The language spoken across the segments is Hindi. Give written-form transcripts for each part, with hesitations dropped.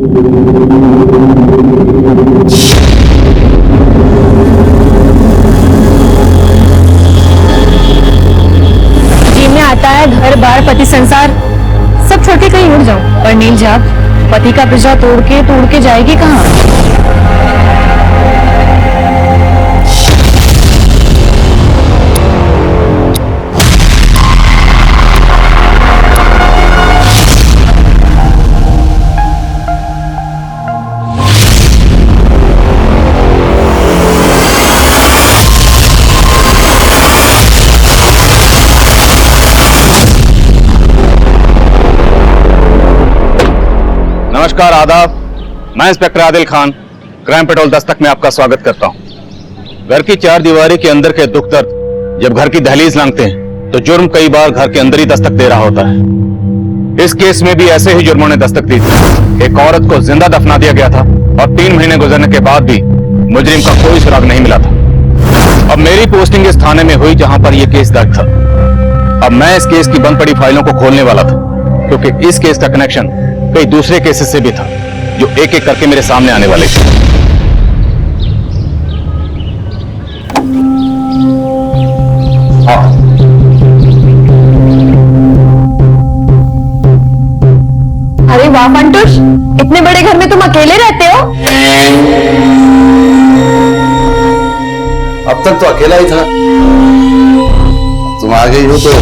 में आता है घर बार पति संसार सब छोड़ के कहीं उड़ जाऊं, पर नील जाप पति का पिंजरा तोड़ के जाएगी कहाँ? नमस्कार, आदाब। मैं inspector Adil Khan crime petrol Dastak में आपका स्वागत करता हूं। घर की चार दीवारी के अंदर के दुख दर्द जब घर की दहलीज लांघते हैं तो जुर्म कई बार घर के अंदर ही दस्तक दे रहा होता है। इस केस में भी ऐसे ही जुर्मों ने दस्तक दी थी। एक औरत को जिंदा दफना दिया गया था और 3 महीने गुजरने के बाद भी मुजरिम का कोई सुराग नहीं मिला था। अब मेरी पोस्टिंग इस थाने में हुई जहां पर यह केस दर्ज था। अब मैं इस केस की बंद पड़ी फाइलों को खोलने वाला था, क्योंकि इस केस का कनेक्शन कई दूसरे केसेस से भी था जो एक एक करके मेरे सामने आने वाले थे। हाँ। अरे वाह फंटूश, इतने बड़े घर में तुम अकेले रहते हो? अब तक तो अकेला ही था, तुम आ गई हो तो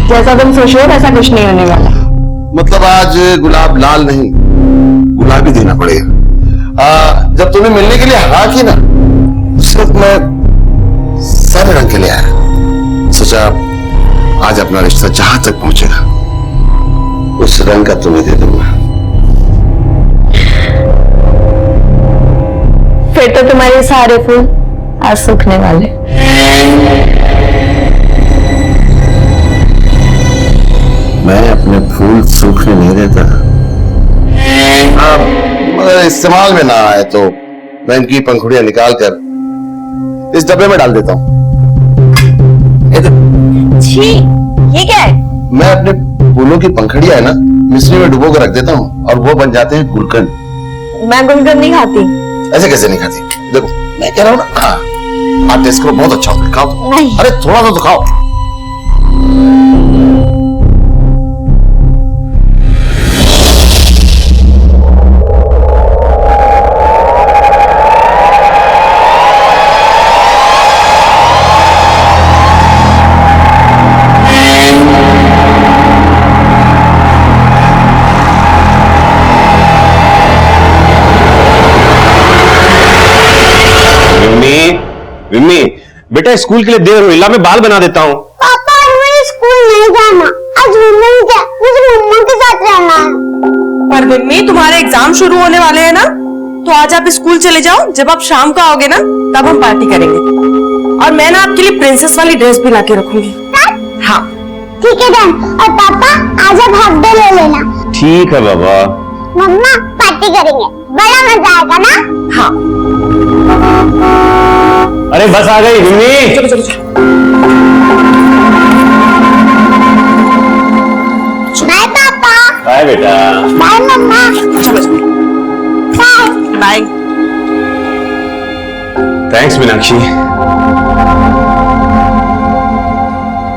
जैसा तुम सोच रहे हो वैसा कुछ नहीं होने वाला। मतलब आज गुलाब लाल नहीं गुलाबी देना पड़ेगा। जब तुम्हें मिलने के लिए हाँ की ना, उस वक्त मैं सारे रंग के लिए आया। सोचा आज अपना रिश्ता जहां तक पहुंचेगा उस रंग का तुम्हें दे दूंगा। फिर तो तुम्हारे सारे फूल आज सूखने वाले। मैं अपने फूल सूखने नहीं देता। मगर इस्तेमाल में ना आए तो मैं इनकी पंखुड़ियां निकाल कर इस डब्बे में डाल देता हूँ। छी, ये क्या है? मैं अपने फूलों की पंखुड़ियां है ना मिश्री में डुबो कर रख देता हूँ और वो बन जाते हैं गुलकंद। मैं गुलकंद नहीं खाती। ऐसे कैसे नहीं खाती? देखो मैं कह रहा हूँ ना, हाँ आप टेस्ट करो, बहुत अच्छा होता है, खाओ। नहीं। अरे थोड़ा तो खाओ। विम्मी, बेटा स्कूल के लिए देर हुई, ला मैं बाल बना देता हूँ। पापा मुझे स्कूल नहीं जाना, आज मम्मी क्या मुझे मम्मा के साथ रहना है। पर मम्मी तुम्हारे एग्जाम शुरू होने वाले हैं ना, तो आज आप स्कूल चले जाओ। जब आप शाम को आओगे ना तब हम पार्टी करेंगे, और मैं ना आपके लिए प्रिंसेस वाली ड्रेस भी ला के रखूंगी। हाँ ठीक है डन। और पापा आज आप हाफ डे ले लेना। ठीक है बाबा। मम्मा पार्टी करेंगे, बड़ा मजा आएगा ना। हाँ अरे बस आ गई विम्मी। चलो चलो चलो। बाय पापा। बाय बेटा। बाय मम्मा। चलो चलो बाय। बाय। थैंक्स मीनाक्षी।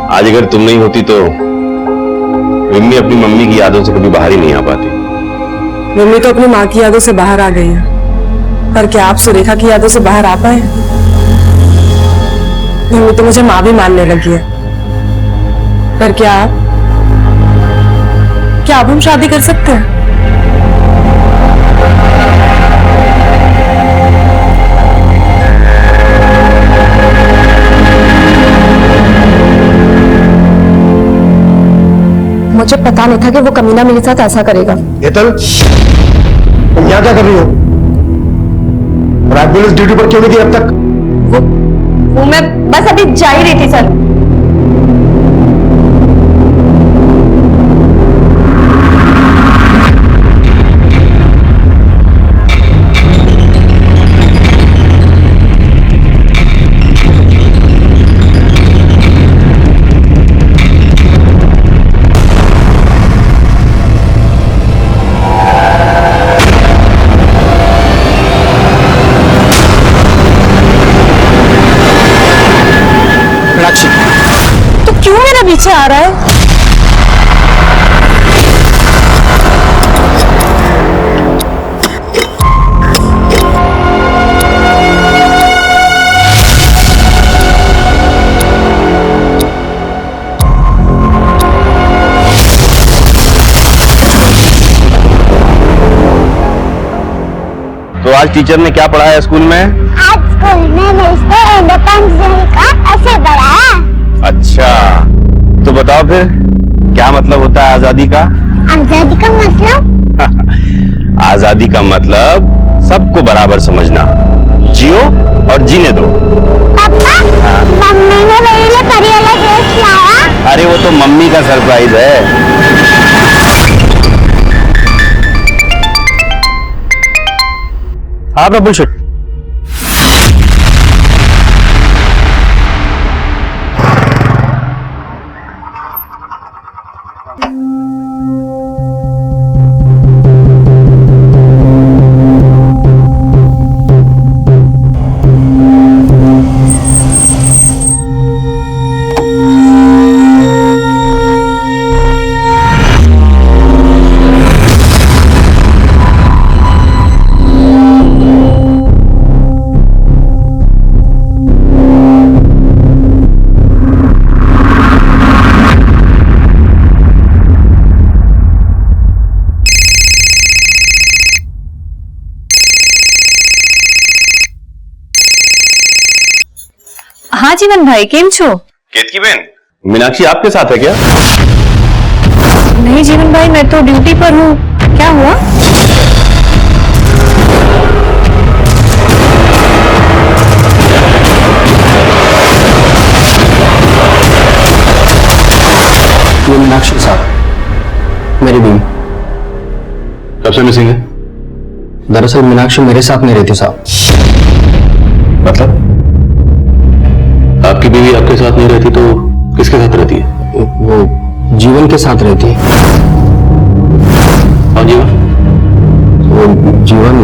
आज अगर तुम नहीं होती तो विम्मी अपनी मम्मी की यादों से कभी बाहर ही नहीं आ पाती। मम्मी तो अपनी माँ की यादों से बाहर आ गई है, पर क्या आप सुरेखा की यादों से बाहर आ पाए? मम्मी तो मुझे माँ भी मानने लगी है, पर क्या अब हम शादी कर सकते हैं? मुझे पता नहीं था कि वो कमीना मेरे साथ ऐसा करेगा। हेतल, तुम यहाँ क्या कर रही हो? और आप पुलिस ड्यूटी पर क्यों नहीं थी अब तक? वो मैं बस अभी जा ही रही थी सर। तो आज टीचर ने क्या पढ़ाया स्कूल में? आज स्कूल में मिस्टर इंडिपेंडेंस का ऐसे पढ़ाया। अच्छा, तो बताओ फिर क्या मतलब होता है आजादी का? आजादी का मतलब? आजादी का मतलब सबको बराबर समझना, जियो और जीने दो। पापा, मम्मी ने मेरे लिए परी वाला ड्रेस लाया। अरे वो तो मम्मी का सरप्राइज है। हाँ प्रबुल शुट। हाँ जीवन भाई, केम छो? केतकी बहन, मीनाक्षी आपके साथ है क्या? नहीं जीवन भाई, मैं तो ड्यूटी पर हूँ। क्या हुआ? ये मीनाक्षी साहब मेरी बीवी। कब से मिसिंग है? दरअसल मीनाक्षी मेरे साथ नहीं रहती साहब। मतलब आपकी बीवी आपके साथ नहीं रहती तो किसके साथ रहती है? वो जीवन के साथ रहती है। हाँ जीवन? वो जीवन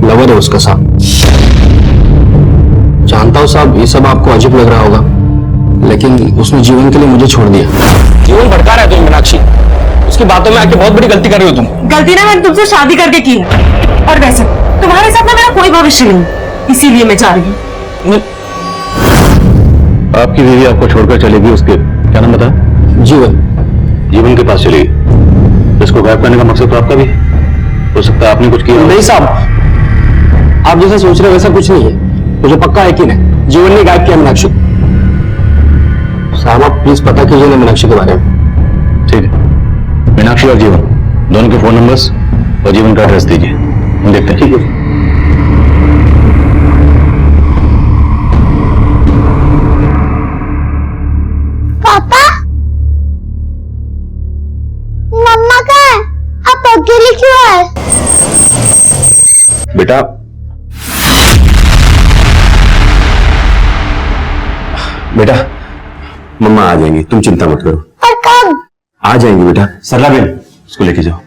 लवर है उसका साहब। जानता हूँ साहब, ये सब आपको अजीब लग रहा होगा, लेकिन उसने जीवन के लिए मुझे छोड़ दिया। जीवन भड़का रहा है तुम मीनाक्षी, उसकी बातों में आके बहुत बड़ी गलती कर रही हो तुम। गलती ना मैंने तुमसे शादी करके की है, और वैसे तुम्हारे साथ ना मेरा कोई भविष्य नहीं, इसीलिए मैं जा रही हूँ। आपकी बीवी आपको छोड़कर चलेगी, उसके क्या नाम बताया? जीवन। जीवन के पास चलेगी। इसको गायब करने का मकसद तो आपका भी हो सकता है, आपने कुछ किया। नहीं साहब, आप जैसा सोच रहे हो वैसा कुछ नहीं है। मुझे पक्का यकीन है जीवन ने गायब किया मीनाक्षी। साहब आप प्लीज पता कीजिए ना मीनाक्षी के बारे में। ठीक है, मीनाक्षी और जीवन दोनों के फोन नंबर्स और जीवन का एड्रेस दीजिए, हम देखते हैं। ठीक है। पापा, मम्मा कहाँ है? आप अकेले क्यों आए? बेटा, बेटा मम्मा आ जाएंगी, तुम चिंता मत करो। और कब? आ जाएंगी बेटा। सरला बेन, उसको लेके जाओ।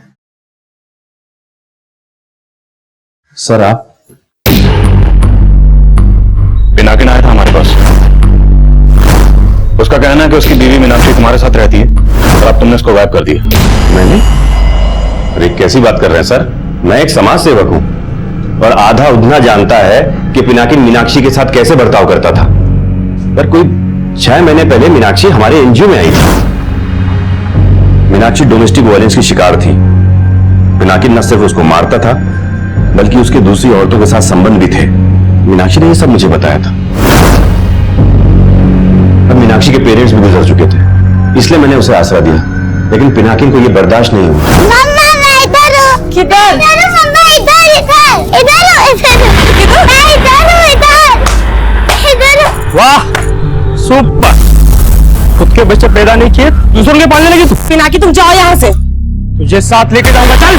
सर आप? पिनाकिन आया था हमारे पास। उसका कहना है कि उसकी बीवी मीनाक्षी तुम्हारे साथ रहती है और अब तुमने उसको गायब कर दिया। मैंने? अरे कैसी बात कर रहे हैं सर, मैं एक समाज सेवक हूं और आधा उधना जानता है कि पिनाकिन मीनाक्षी के साथ कैसे बर्ताव करता था। पर कोई 6 महीने पहले मीनाक्षी हमारे एनजीओ में आई थी। मीनाक्षी डोमेस्टिक वायलेंस की शिकार थी। पिनाकिन न सिर्फ उसको मारता था बल्कि उसके दूसरी औरतों के साथ संबंध भी थे। मीनाक्षी ने यह सब मुझे बताया था। अब मीनाक्षी के पेरेंट्स भी गुजर चुके थे, इसलिए मैंने उसे आसरा दिया, लेकिन पिनाकिन को यह बर्दाश्त नहीं हुआ। मम्मा मैं इधर हूँ। किधर? इधर हूँ मम्मा, इधर इधर इधर हूँ, इधर मैं इधर हूँ, इधर हूँ। वाह सुपर, खुद के बच्चे पैदा नहीं किए दूसरों के पालने लगी तू। पिनाकी तुम जाओ यहाँ से। तुझे साथ लेके जाऊंगा, चल।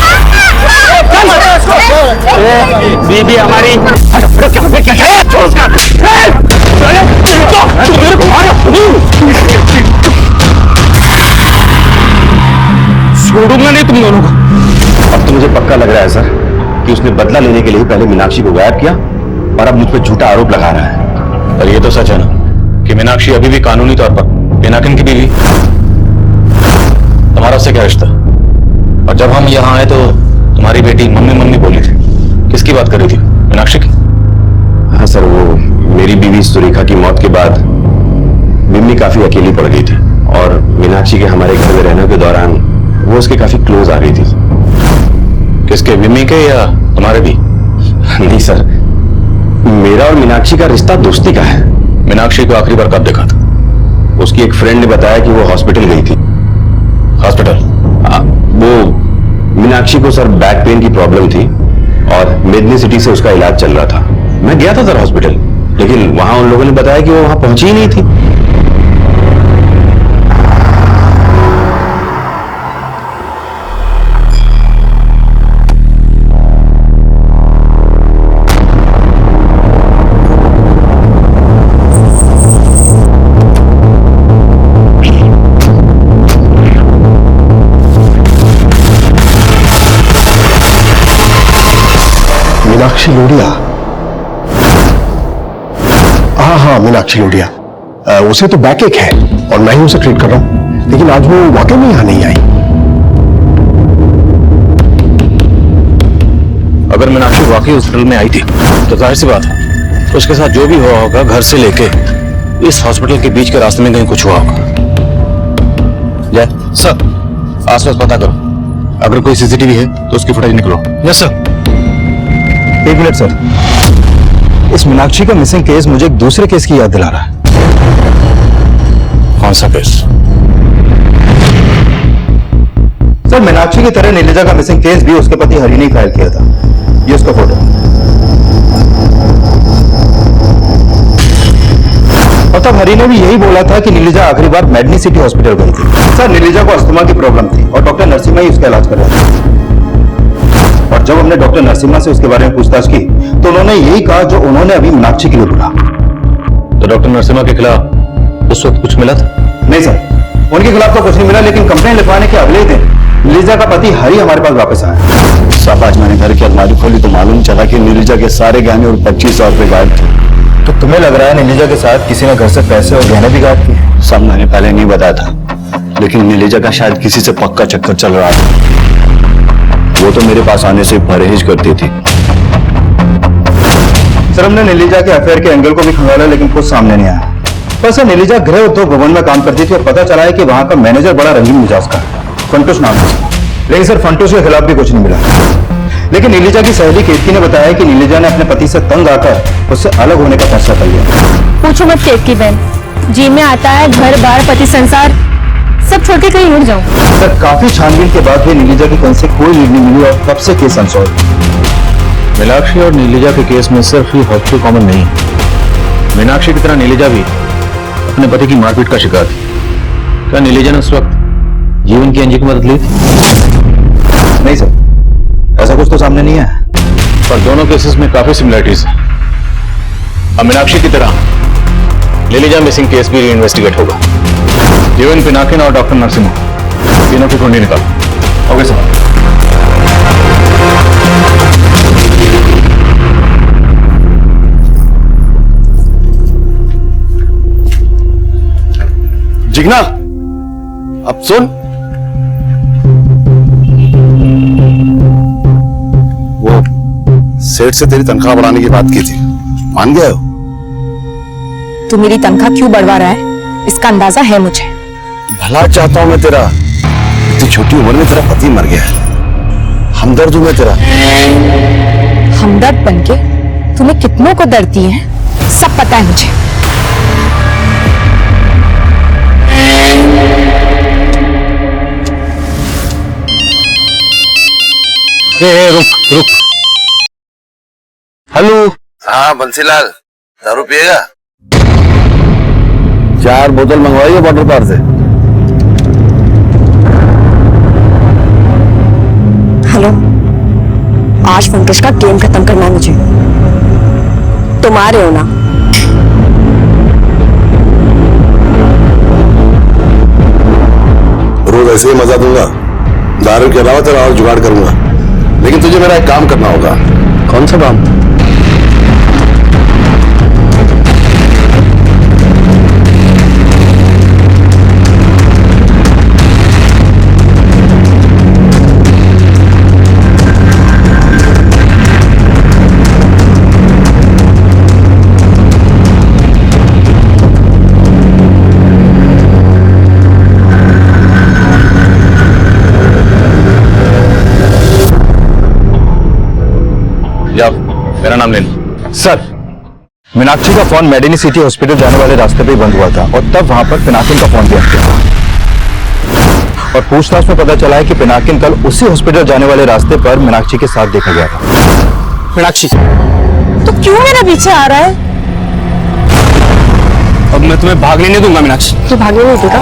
बीबी हमारी छोड़ूंगा नहीं तुम दोनों को। अब तो मुझे पक्का लग रहा है सर कि उसने बदला लेने के लिए पहले मीनाक्षी को गायब किया और अब मुझ पर झूठा आरोप लगा रहा है। पर ये तो सच है ना कि मीनाक्षी अभी भी कानूनी तौर पर पिनाकिन की बीवी। तुम्हारा उससे क्या रिश्ता? और जब हम यहाँ आए तो तुम्हारी बेटी मम्मी मम्मी बोली थी, किसकी बात कर रही थी? मीनाक्षी की? हाँ सर, वो मेरी बीवी सुरेखा की मौत के बाद मिम्मी काफी अकेली पड़ गई थी और मीनाक्षी के हमारे घर में रहने के दौरान वो उसके काफी क्लोज आ रही थी। किसके, मिम्मी के या तुम्हारे भी? नहीं सर, मेरा और मीनाक्षी का रिश्ता दोस्ती का है। मीनाक्षी को आखिरी बार कब देखा था? उसकी एक फ्रेंड ने बताया कि वो हॉस्पिटल गई थी। हॉस्पिटल? वो मीनाक्षी को सर बैक पेन की प्रॉब्लम थी और मेदनी सिटी से उसका इलाज चल रहा था। मैं गया था सर हॉस्पिटल, लेकिन वहां उन लोगों ने बताया कि वो वहां पहुंची ही नहीं थी। मीनाक्षी लोडिया। हाँ, मीनाक्षी लोडिया। उसे तो बैक एक है और मैं ही उसे ट्रीट कर रहा हूं, लेकिन आज वो वाकई में यहां नहीं आई। अगर मीनाक्षी वाकई हॉस्पिटल में आई थी तो जाहिर सी बात है उसके साथ जो भी हुआ होगा, घर से लेके इस हॉस्पिटल के बीच के रास्ते में कहीं कुछ हुआ होगा। जय सर, आसपास पता करो, अगर कोई सीसीटीवी है तो उसकी फुटेज निकलो। Yes sir. एक मिनट सर, इस मीनाक्षी का मिसिंग केस मुझे एक दूसरे केस की याद दिला रहा है। कौन सा केस? सर, मीनाक्षी की तरह नीलिजा का मिसिंग केस भी उसके पति हरि ने फाइल किया था। ये उसका फोटो। और तब हरि ने भी यही बोला था कि नीलिजा आखिरी बार मेडनी सिटी हॉस्पिटल गई थी। सर, नीलिजा को अस्थमा की प्रॉब्लम थी और डॉक्टर नरसिम्हा ही उसका इलाज कर रहा था। और जब हमने डॉक्टर नरसिम्हा से उसके बारे में पूछताछ की तो उन्होंने यही कहा जो उन्होंने अभी मीनाक्षी के लिए बोला। तो डॉक्टर नरसिम्हा के खिलाफ उस वक्त कुछ मिला था? नहीं सर, उनके खिलाफ तो कुछ नहीं मिला, लेकिन कंप्लेन लिखवाने के अगले दिन नीलिजा का पति हरि हमारे पास वापस आया। साहब, आज मैंने घर की अलमारी खोली तो मालूम चला कि नीलिजा के सारे गहने और 25,000 रुपए गायब थे। तो तुम्हें लग रहा है नीलिजा के साथ किसी ने घर से पैसे और गहने भी गायब किए? सब मैंने पहले नहीं बताया था, लेकिन नीलिजा का शायद किसी से पक्का चक्कर चल रहा था। वो तो मेरे पास आने से परहेज करती थी। सर, हमने नीलिजा के अफेयर के एंगल को भी खंगाला, लेकिन कुछ सामने नहीं आया। पर सर, नीलिजा गृह उद्योग भवन में काम करती थी और पता चला है कि वहां का मैनेजर बड़ा रंगीन मिजाज का है, फंटूस नाम है। लेकिन सर, फंटूस के खिलाफ भी कुछ नहीं मिला। लेकिन नीलिजा की सहेली केतकी ने बताया कि नीलिजा ने अपने पति से तंग आकर उससे अलग होने का फैसला कर लिया। पूछो मत केतकी बहन, जी में आता है घर बार पति संसार, सब छोड़ के कहीं उड़ जाऊं। सर, काफी छानबीन के बाद भी नीलिजा की कहीं से कोई लीड नहीं मिली और तब से केस अनसॉल्व। मीनाक्षी और नीलिजा के केस में सिर्फ ही हॉस्पिटल कॉमन नहीं है। मीनाक्षी की तरह नीलिजा भी अपने पति की मारपीट का शिकार थी। क्या नीलिजा ने उस वक्त जीवन की एनजी की मदद ली थी? नहीं सर, ऐसा कुछ तो सामने नहीं है। पर दोनों केसेस में काफी सिमिलरिटीज है। अब मीनाक्षी की तरह नीलिजा मिसिंग केस भी री-इन्वेस्टिगेट होगा। जीवन पिनाकिन और डॉक्टर नरसिम्हा तीनों की ढूंढी निकालो। Okay sir. जिग्ना, अब सुन, वो सेठ से तेरी तनख्वाह बढ़ाने की बात की थी, मान गया हो? तू मेरी तनख्वाह क्यों बढ़वा रहा है, इसका अंदाजा है मुझे। भला चाहता हूं मैं तेरा। इतनी छोटी उम्र में तेरा पति मर गया है, हमदर्द हूं मैं तेरा। हमदर्द बनके तुम्हें कितनों को दर्द दिए हैं, सब पता है मुझे। रुक रुक। हेलो। हाँ बंसीलाल, दारू पिएगा? 4 बोतल मंगवाइए वाटर पार से। हेलो, आज फंटूश का गेम खत्म करना है मुझे। तुम आ रहे हो ना? रोज ऐसे ही मजा दूंगा, दारू के अलावा तेरा और जुगाड़ करूंगा, लेकिन तुझे मेरा एक काम करना होगा। कौन सा काम? मेरा नाम लेना। सर, मीनाक्षी का फोन मेडिनी सिटी हॉस्पिटल जाने वाले रास्ते पे ही बंद हुआ था और तब वहां पर पिनाकिन का फोन भी अटका था। और पूछताछ में पता चला है कि पिनाकिन कल उसी हॉस्पिटल जाने वाले रास्ते पर मीनाक्षी के साथ देखा गया था। मीनाक्षी, तो क्यों मेरा पीछे आ रहा है? अब मैं तुम्हें भागने नहीं दूंगा मीनाक्षी। तू भागने नहीं देगा?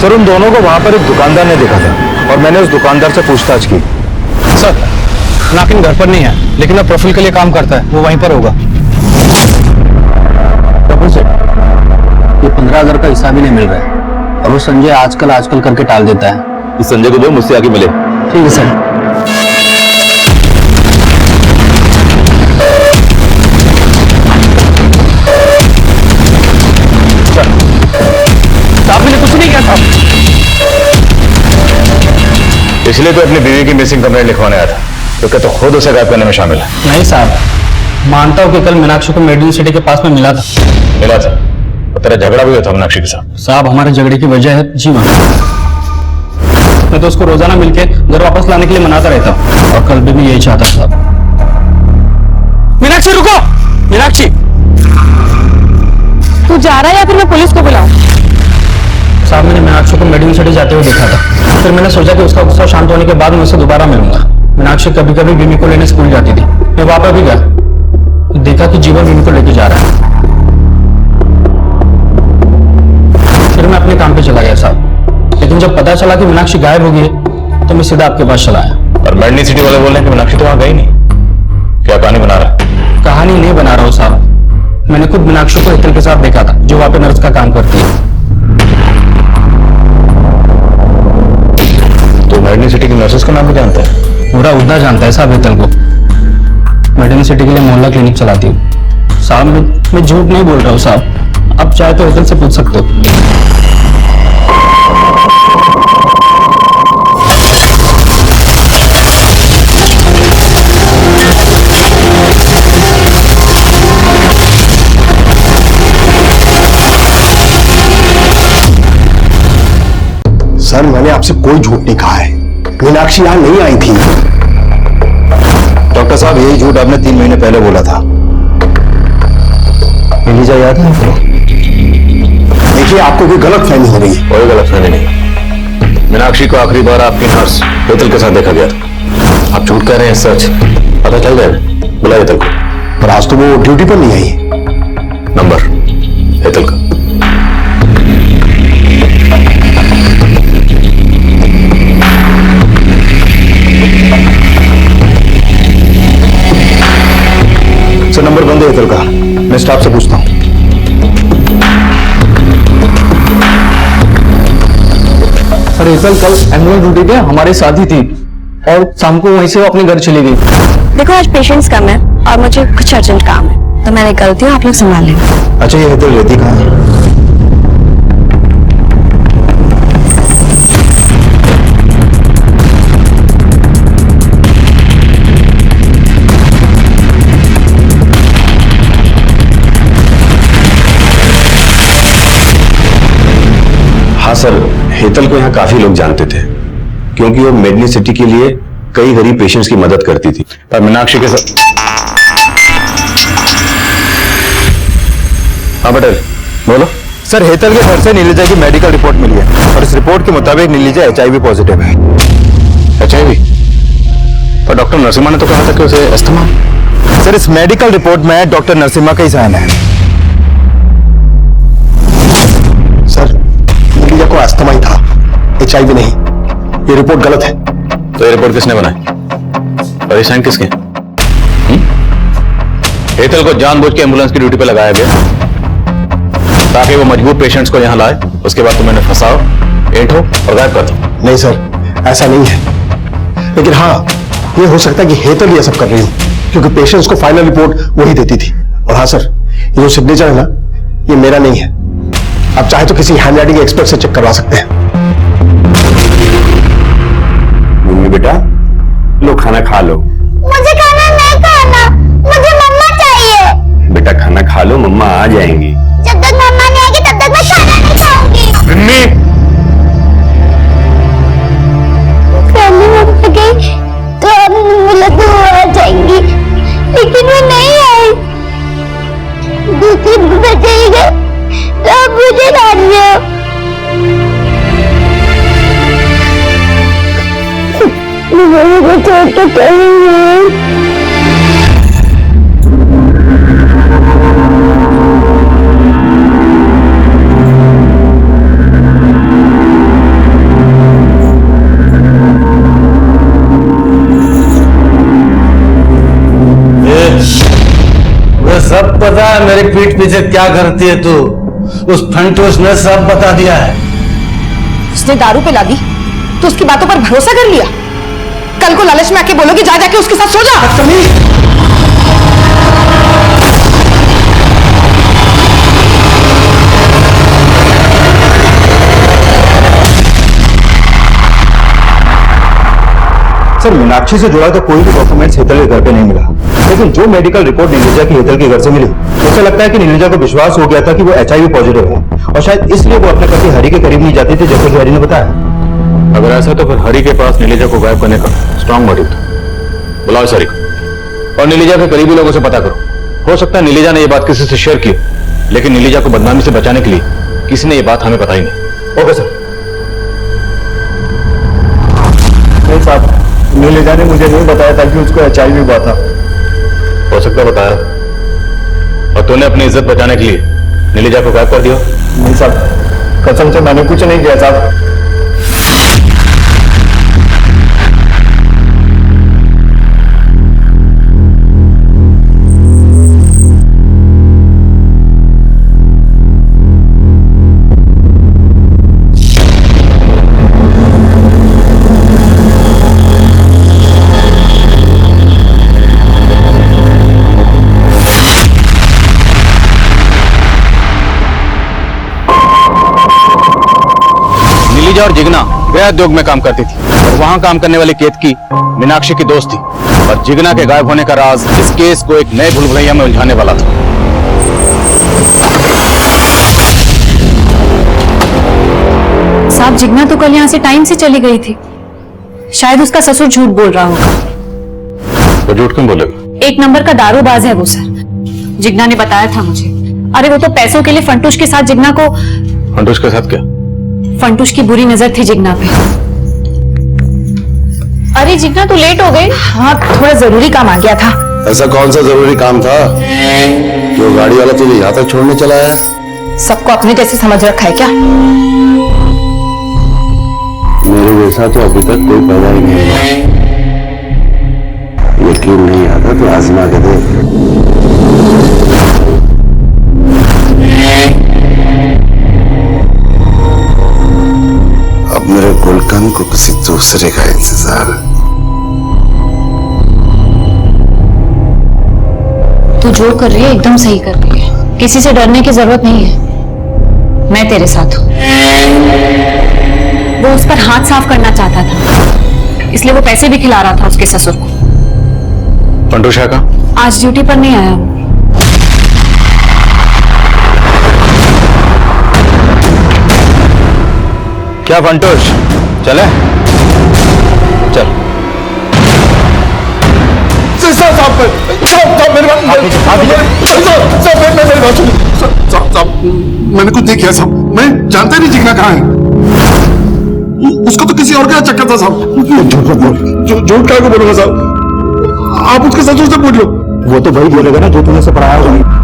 सर, उन दोनों को वहां पर एक दुकानदार ने देखा था और मैंने उस दुकानदार से पूछताछ की। सर, पिनाकिन घर पर नहीं है, लेकिन अब प्रोफाइल के लिए काम करता है, वो वहीं पर होगा। प्रफुल सेठ, ये 15,000 का हिसाब ही नहीं मिल रहा है और वो संजय आजकल करके टाल देता है। इस संजय को बोल मुझसे आगे मिले। ठीक है सर। मैंने कुछ नहीं किया था। इसलिए तो अपनी बीवी की मिसिंग कंप्लेंट लिखवाने आया था, क्योंकि तो खुद उसे गायब करने में शामिल है। नहीं साहब, मानता हूँ कि कल मीनाक्षी को मेडिनी सिटी के पास में मिला था। मिला था? और तेरा झगड़ा भी हुआ था मीनाक्षी के साथ? साहब, हमारे झगड़े की वजह है जीवन। मैं तो उसको रोजाना मिलके घर वापस लाने के लिए मनाता रहता हूँ और कल भी मैं यही चाहता साहब। मीनाक्षी रुको! मीनाक्षी, तू जा रहा है या फिर मैं पुलिस को बुलाऊं? साहब, मैंने मीनाक्षी को मेडिनी सिटी जाते हुए देखा था। फिर मैंने सोचा कि उसका गुस्सा शांत होने के बाद मैं उसे दोबारा मिलूंगा। मीनाक्षी कभी कभी बीमी को लेने स्कूल जाती थी। मैं वहां पर भी गया, देखा कि जीवन बीमी को लेके जा रहा है। फिर मैं अपने काम पे चला गया साहब, लेकिन जब पता चला कि मीनाक्षी गायब हो गई तो मैं सीधा आपके पास चला आया। और मेडिनी सिटी वाले बोल रहे हैं कि मीनाक्षी तो वहां गई नहीं। क्या कहानी बना रहा है? कहानी नहीं बना रहा हूँ साहब, मैंने खुद मीनाक्षी को हेतल के साथ देखा था, जो वहां पे नर्स का काम करती है। तो मेडिनी सिटी की नर्सेस का नाम भी जानता है? पूरा उद्दा जानता है साहब हेतल को। मेडिनी सिटी के लिए मोहल्ला क्लिनिक चलाती हूँ साहब। मैं झूठ नहीं बोल रहा हूँ साहब, आप चाहे तो हेतल से पूछ सकते हो। सर, मैंने आपसे कोई झूठ नहीं कहा है। मीनाक्षी यहां नहीं आई थी। डॉक्टर साहब, यही झूठ आपने 3 महीने पहले बोला था। नीलिजा याद है आपको? देखिए, आपको कोई गलत फहमी हो रही है। कोई गलतफहमी नहीं। मीनाक्षी को आखिरी बार आपकी नर्स हेतल के साथ देखा गया था। आप झूठ कह रहे हैं, सच पता चल जाएगा। बुला हेतल को। पर आज तो वो ड्यूटी पर नहीं आई। नंबर हेतल का। सर, नंबर बंद है हेतल का। मैं स्टाफ से पूछता हूँ। सर, हेतल कल एनुअल ड्यूटी पे हमारे साथ ही थी और शाम को वहीं से वो अपने घर चली गई। देखो, आज पेशेंट्स कम है और मुझे कुछ अर्जेंट काम है, तो मैं निकलती हूँ, आप लोग संभाल लेंगे। अच्छा, ये हेतल रहती कहाँ है? हाँ सर, हेतल को यहाँ काफी लोग जानते थे क्योंकि वो मेडिनी सिटी के लिए कई गरीब पेशेंट्स की मदद करती थी। पर मीनाक्षी के साथ। हाँ पटेल, बोलो। सर, हेतल के घर से नीलिजा की मेडिकल रिपोर्ट मिली है और इस रिपोर्ट के मुताबिक नीलिजा HIV पॉजिटिव है। HIV? पर डॉक्टर नरसिम्हा ने तो कहा था कि उसे अस्थमा। सर, इस मेडिकल रिपोर्ट में डॉक्टर नरसिम्हा का ही साइन है। सर, नीलिजा को अस्थमा ही था, HIV नहीं। ये रिपोर्ट गलत है। तो ये रिपोर्ट किसने बनाई? और ये साइन किसके? हेतल को जानबूझ के एम्बुलेंस की ड्यूटी पे लगाया गया ताकि वो मजबूर पेशेंट्स को यहां लाए, उसके बाद तुम्हें फंसाओ, ऐंठो और गायब कर दो। नहीं सर, ऐसा नहीं है। लेकिन हाँ, ये हो सकता है कि हेतल ये सब कर रही हो, क्योंकि पेशेंट्स को फाइनल रिपोर्ट वही देती थी। और हाँ सर, ये जो सिग्नेचर है ना, ये मेरा नहीं है। आप चाहे तो किसी हैंडराइटिंग एक्सपर्ट से चेक करवा सकते हैं। बेटा, लो खाना खा लो। मुझे खाना नहीं खाना, मुझे मम्मा चाहिए। बेटा खाना खा लो, मम्मा आ जाएंगी। जब तक मम्मा नहीं आएगी तब तक मैं खाना नहीं खाऊंगी। पहले मम्मा गई तो अब मुझे आ जाएंगी। तो करेंगे। सब पता है मेरी पीठ पीछे क्या करती है तू। उस फंटूस ने सब बता दिया है। उसने दारू पे ला दी तो उसकी बातों पर भरोसा कर लिया। कल को लालच में आके बोलोगी जा जाके उसके साथ सो जा। सर मीनाक्षी से जुड़ा तो कोई भी डॉक्यूमेंट्स हेतल के घर पे नहीं मिला, लेकिन जो मेडिकल रिपोर्ट नीलिजा की हेतल के घर से मिली उससे लगता है कि नीलिजा को विश्वास हो गया था कि वो HIV पॉजिटिव है और शायद इसलिए वो अपने पति हरि के करीब नहीं जाती थी, जैसे कि हरि ने बताया। अगर ऐसा तो फिर हरि के पास नीलिजा को गायब करने का स्ट्रॉन्ग मोटिव था। बुलाओ सर और नीलिजा के करीबी लोगों से पता करो। हो सकता है नीलिजा ने यह बात किसी से शेयर की, लेकिन नीलिजा को बदनामी से बचाने के लिए किसी ने यह बात हमें बताई नहीं। Okay sir. नहीं साहब, नीलिजा ने मुझे नहीं बताया था कि उसको HIV हुआ था। हो सकता है बताया, और तूने अपनी इज्जत बचाने के लिए नीलिजा को गायब कर दिया। नहीं साहब, कसम से मैंने कुछ नहीं किया साहब। नीलिजा और जिगना गृह उद्योग में काम करती थी और वहां काम करने वाली केतकी मीनाक्षी की दोस्त थी, और जिगना के गायब होने का राज इस केस को एक नए भूलभुलैया में उलझाने वाला था। साहब जिगना तो कल यहाँ से टाइम से चली गई थी, शायद उसका ससुर झूठ बोल रहा होगा। वो झूठ क्यों बोलेगा? एक नंबर का दारूबाज है वो सर, जिगना ने बताया था मुझे। अरे वो तो पैसों के लिए फंटूश के साथ जिगना को। फंटूश के साथ क्या? फंटूश की बुरी नजर थी जिगना पे। अरे जिगना तो लेट हो गई। हाँ थोड़ा जरूरी काम आ गया था। ऐसा कौन सा जरूरी काम था जो गाड़ी वाला तुझे यहाँ तक छोड़ने चला है? सबको अपने जैसे समझ रखा है क्या? मेरे जैसा तो अभी तक कोई पैदा ही नहीं हुआ। यकीन नहीं आता तो आजमा के देख। अब मेरे गुलकंद को किसी दूसरे का इंतजार है। तू जो कर रही है एकदम सही कर रही है, किसी से डरने की जरूरत नहीं है। मैं तेरे साथ हूं। वो उस पर हाथ साफ करना चाहता था, इसलिए वो पैसे भी खिला रहा था उसके ससुर को। फंटूश है कहाँ? आज ड्यूटी पर नहीं आया वो। क्या फंटूश चले? चल। मैंने कुछ नहीं किया साहब, मैं जानता नहीं जिगना कहाँ है। उसको तो किसी और का चक्कर था साहब। झूठ क्या को बोलूंगा साहब? आप उसके ससुर से पूछ लो। वो तो वही बोलेगा ना जो तूने से पढ़ाया होगा।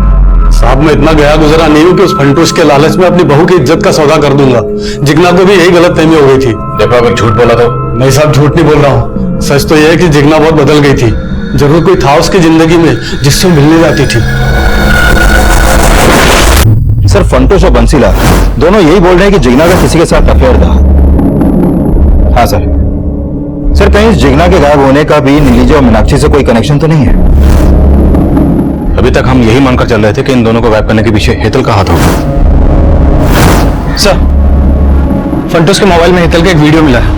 साहब मैं इतना गया गुजरा नहीं हूँ कि उस फंटूस के लालच में अपनी बहू की इज्जत का सौदा कर दूंगा। जिगना को भी यही गलतफहमी हो गई थी। देखो अगर झूठ बोला तो? नहीं साहब झूठ नहीं बोल रहा हूँ, सच तो यह है कि जिगना बहुत बदल गई थी। जरूर कोई था उसकी जिंदगी में जिससे मिलने जाती थी। सर फंटूश और बंसीलाल दोनों यही बोल रहे हैं कि जिगना का किसी के साथ अफेयर था। हाँ सर। सर कहीं इस जिगना के गायब होने का भी नीलिजा और मीनाक्षी से कोई कनेक्शन तो नहीं है? अभी तक हम यही मानकर चल रहे थे कि इन दोनों को गायब करने के पीछे हेतल का हाथ होगा। सर फंटूस के मोबाइल में हेतल का एक वीडियो मिला है।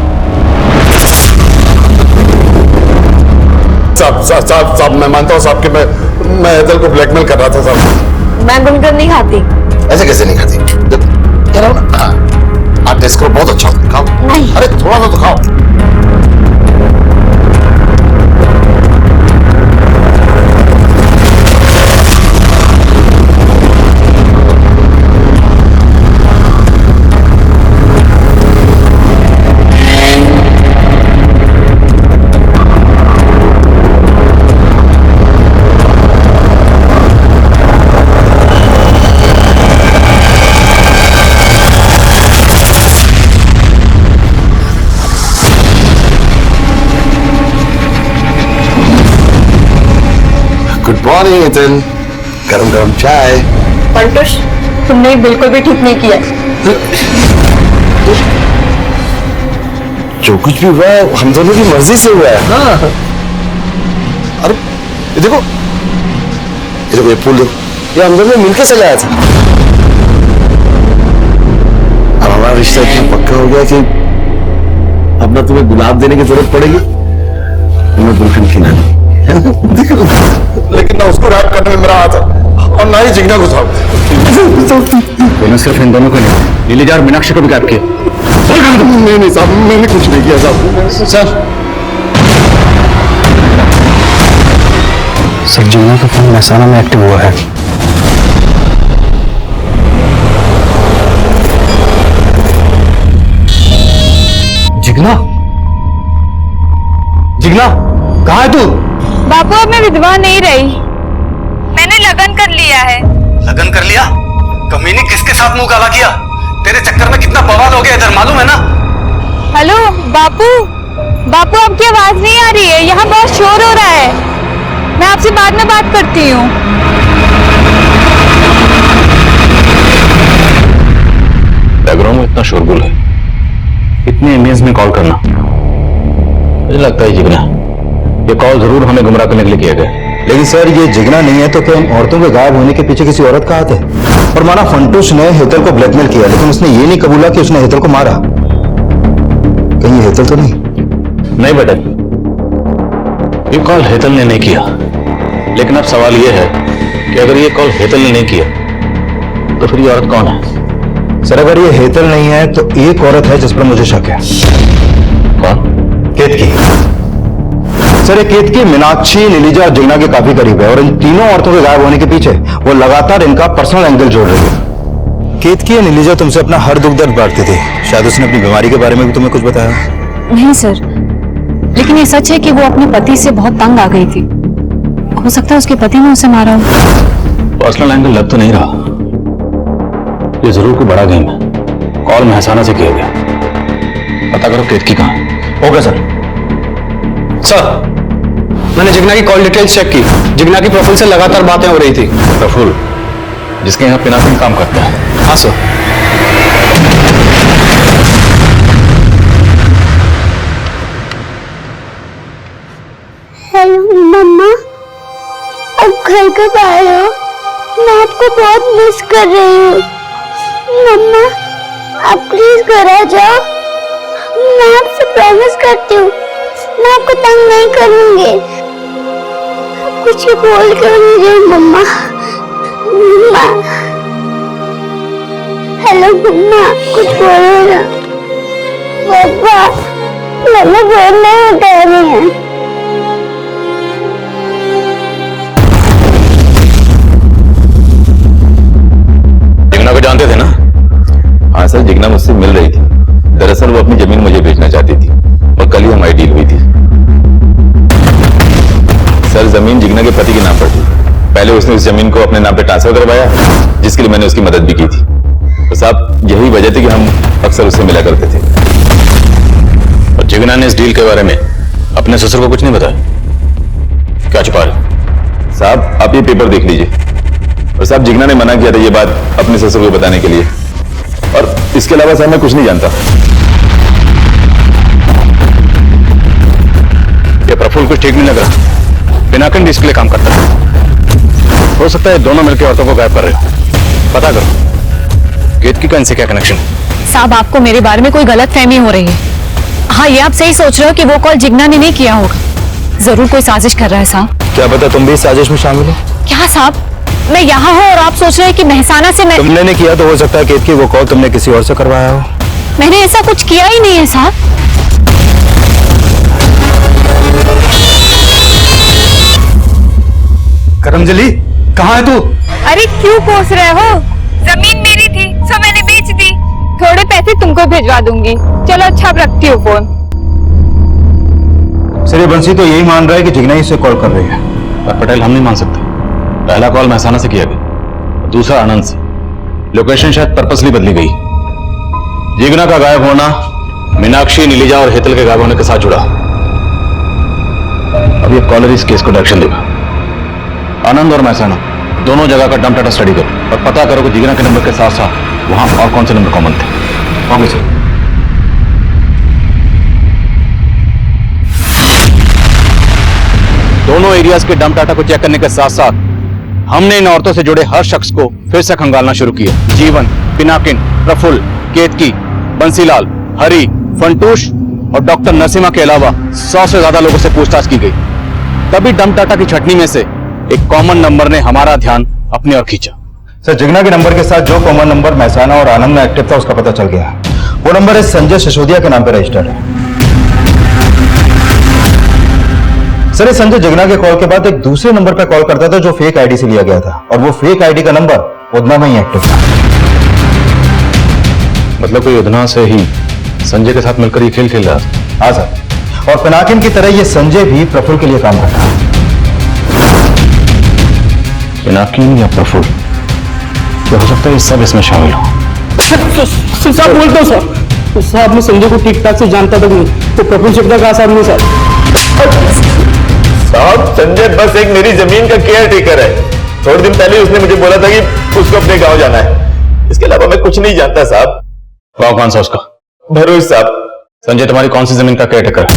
साहब मैं मानता हूँ साहब कि मैं हेतल को ब्लैकमेल कर रहा था साहब। मैं गुलकंद नहीं खाती। ऐसे कैसे नहीं खाती? कह रहा हूँ ना, आप टेस्ट करो, बहुत अच्छा होता है, खाओ। नहीं। अरे थोड़ा सा तो खाओ। गुड मॉर्निंग हेतल, गरम गरम चाय। पंटुष, तुमने बिल्कुल भी ठीक नहीं किया। जो कुछ भी हुआ है हम दोनों की मर्जी से हुआ है। हाँ। अरे ये देखो, ये फूल देखो, ये हम दोनों मिलकर सजाया था। अब हमारा रिश्ता इतना पक्का हो गया कि अब ना तुम्हें गुलाब देने की जरूरत पड़ेगी, मैं गुलकंद खिलानी। लेकिन ना उसको रैप करने में मेरा हाथ है और ना ही जिगना को था। मैंने सिर्फ इन दोनों को नहीं, नीलिजा और मीनाक्षी को भी गायब किया। नहीं साहब, मैंने कुछ नहीं किया साहब। सर जिगना का फोन महसाना में एक्टिव हुआ है। जिगना, जिगना कहाँ है तू? बापू अब मैं विधवा नहीं रही, मैंने लगन कर लिया है। लगन कर लिया? कमीनी किसके साथ मुंह काला किया? तेरे चक्कर में कितना बवाल हो गया इधर, मालूम है ना? हेलो बापू, बापू आपकी आवाज नहीं आ रही है, यहाँ बहुत शोर हो रहा है। मैं आपसे बाद में बात करती हूँ। बैकग्राउंड में इतना शोरगुल है, इतनी इमेज में कॉल करना, मुझे लगता है जिगना ये कॉल जरूर हमें गुमराह करने के लिए किया गया। लेकिन सर ये जिगना नहीं है तो क्या इन औरतों के गायब होने के पीछे किसी औरत का हाथ है? और माना फंटूश ने हेतल को ब्लैकमेल किया, लेकिन उसने ये नहीं कबूला कि उसने हेतल को मारा। कहीं ये हेतल तो नहीं? नहीं बेटा, ये कॉल हेतल ने नहीं किया। लेकिन अब सवाल ये है कि अगर ये कॉल हेतल ने नहीं किया तो फिर ये औरत कौन है? सर अगर ये हेतल नहीं है तो एक औरत है जिस पर मुझे शक है। कौन? केतकी। सर ये केतकी मीनाक्षी, नीलिजा और जिगना के काफी करीब है और इन तीनों औरतों के गायब होने के पीछे वो लगातार इनका पर्सनल एंगल जोड़ रही है। केतकी और नीलिजा तुमसे अपना हर दुख दर्द बांटती थी, शायद उसने अपनी बीमारी के बारे में भी तुम्हें कुछ बताया? नहीं सर, लेकिन ये सच है कि वो अपने पति से बहुत तंग आ गई थी। हो सकता है उसके पति ने उसे मारा हो। पर्सनल एंगल लग तो नहीं रहा, ये जरूर कोई बड़ा गेम है। कॉल महसाना से किया गया, पता करो केतकी कहाँ है। Okay sir. सर मैंने जिगना की कॉल डिटेल्स चेक की, जिगना की प्रफुल्ल से लगातार बातें हो रही थी। प्रफुल्ल जिसके यहाँ पिनाकिन काम करता है? हाँ सर। हेलो मम्मा, अब घर कब आए हो? मैं आपको बहुत मिस कर रही हूँ। मम्मा आप प्लीज घर आ जाओ, मैं आपसे प्रॉमिस करती हूँ मैं आपको तंग नहीं करूंगी। आप कुछ भी बोल कर मुझे मम्मा। मम्मा हेलो मम्मा, कुछ बोलो ना। पापा मम्मा फोन नहीं उठा रही है। जिगना को जानते थे ना? हाँ सर, जिगना मुझसे मिल रही थी। दरअसल वो अपनी जमीन मुझे बेचना चाहती थी और कल ही हमारी डील हुई थी। सर जमीन जिगना के पति के नाम पर थी। पहले उसने उस जमीन को अपने नाम पे ट्रांसफर करवाया, जिसके लिए मैंने उसकी मदद भी की थी। तो साहब यही वजह थी कि हम अक्सर उससे मिला करते थे। और जिगना ने इस डील के बारे में अपने ससुर को कुछ नहीं बताया? क्या छुपा रहे? साहब आप ये पेपर देख लीजिए। और साहब जिगना ने मना किया था ये बात अपने ससुर को बताने के लिए, और इसके अलावा साहब मैं कुछ नहीं जानता। ये प्रफुल्ल कुछ ठीक नहीं लग रहा। पिनाकिन भी इसके लिए काम करता है। हो सकता है दोनों मिलकर औरतों को गायब कर रहे हो। पता करो केतकी का इनसे क्या कनेक्शन है। साहब आपको मेरे बारे में कोई गलतफहमी हो रही है। हाँ ये आप सही सोच रहे हो कि वो कॉल जिगना ने नहीं किया होगा, जरूर कोई साजिश कर रहा है साहब। क्या पता तुम भी इस साजिश में शामिल हो? क्या साहब, मैं यहाँ हूँ और आप सोच रहे हैं कि महसाना से मैं। तुमने नहीं किया तो हो सकता है केतकी वो कॉल तुमने किसी और से करवाया हो। मैंने ऐसा कुछ किया ही नहीं है साहब। करमजली कहाँ है तू? अरे क्यों कोस रहे हो? जमीन मेरी थी सो मैंने बेच दी। थोड़े पैसे तुमको भिजवा दूंगी। चलो अच्छा अब रखती हूँ फोन। सर ये बंसी तो यही मान रहा है कि जिगना ही से कॉल कर रही है। पर पटेल हम नहीं मान सकते। पहला कॉल महसाना से किया गया, दूसरा आनंद से। लोकेशन शायद पर्पसली बदली गई। जिगना का गायब होना मीनाक्षी, नीलिजा और हेतल के गायब होने के साथ जुड़ा। अब ये कॉलर इस केस को डायरेक्शन देगा। आनंद और महसाना दोनों जगह का डंप डाटा स्टडी करो और पता करो कि जिगना के नंबर के साथ साथ वहां और कौन से नंबर कॉमन थे। Okay sir. दोनों एरियाज के डंप डाटा को चेक करने के साथ साथ हमने इन औरतों से जुड़े हर शख्स को फिर से खंगालना शुरू किया। जीवन, पिनाकिन, प्रफुल्ल, केतकी, बंसीलाल, हरी, फंटूश और डॉक्टर नरसिम्हा के अलावा 100 से ज्यादा लोगों से पूछताछ की गई। तभी डंप डाटा की छटनी में से एक कॉमन नंबर ने हमारा ध्यान अपनी ओर खींचा। सर, जिगना के नंबर के साथ जो कॉमन नंबर महसाना और आनंद में एक्टिव था उसका पता चल गया। वो नंबर है संजय सिसोदिया के नाम पर रजिस्टर्ड है। सर, ये संजय जिगना के कॉल के बाद एक दूसरे नंबर पर कॉल करता था जो फेक आईडी से लिया गया था, और वो फेक आईडी का नंबर उधना में ही एक्टिव था। मतलब कोई उधना से ही संजय के साथ मिलकर ये खेल खेल रहा था। हाँ सर, और पिनाकिन की तरह ये संजय भी प्रफुल्ल के लिए काम करता है। पिनाकिन या प्रफुल्ल, तो हो सकता है ये सब इसमें शामिल हो। साहब बोलता हूँ सर, साहब मैं संजय को ठीक ठाक से जानता तक नहीं, तो प्रफुल्ल शुक्ला का साहब नहीं सर। साहब, संजय बस एक मेरी जमीन का केयर टेकर है। थोड़े दिन पहले उसने मुझे बोला था कि उसको अपने गांव जाना है। इसके अलावा मैं कुछ नहीं जानता साहब। गाँव कौन सा उसका? भरोज साहब। संजय तुम्हारी कौन सी जमीन का केयर टेकर है?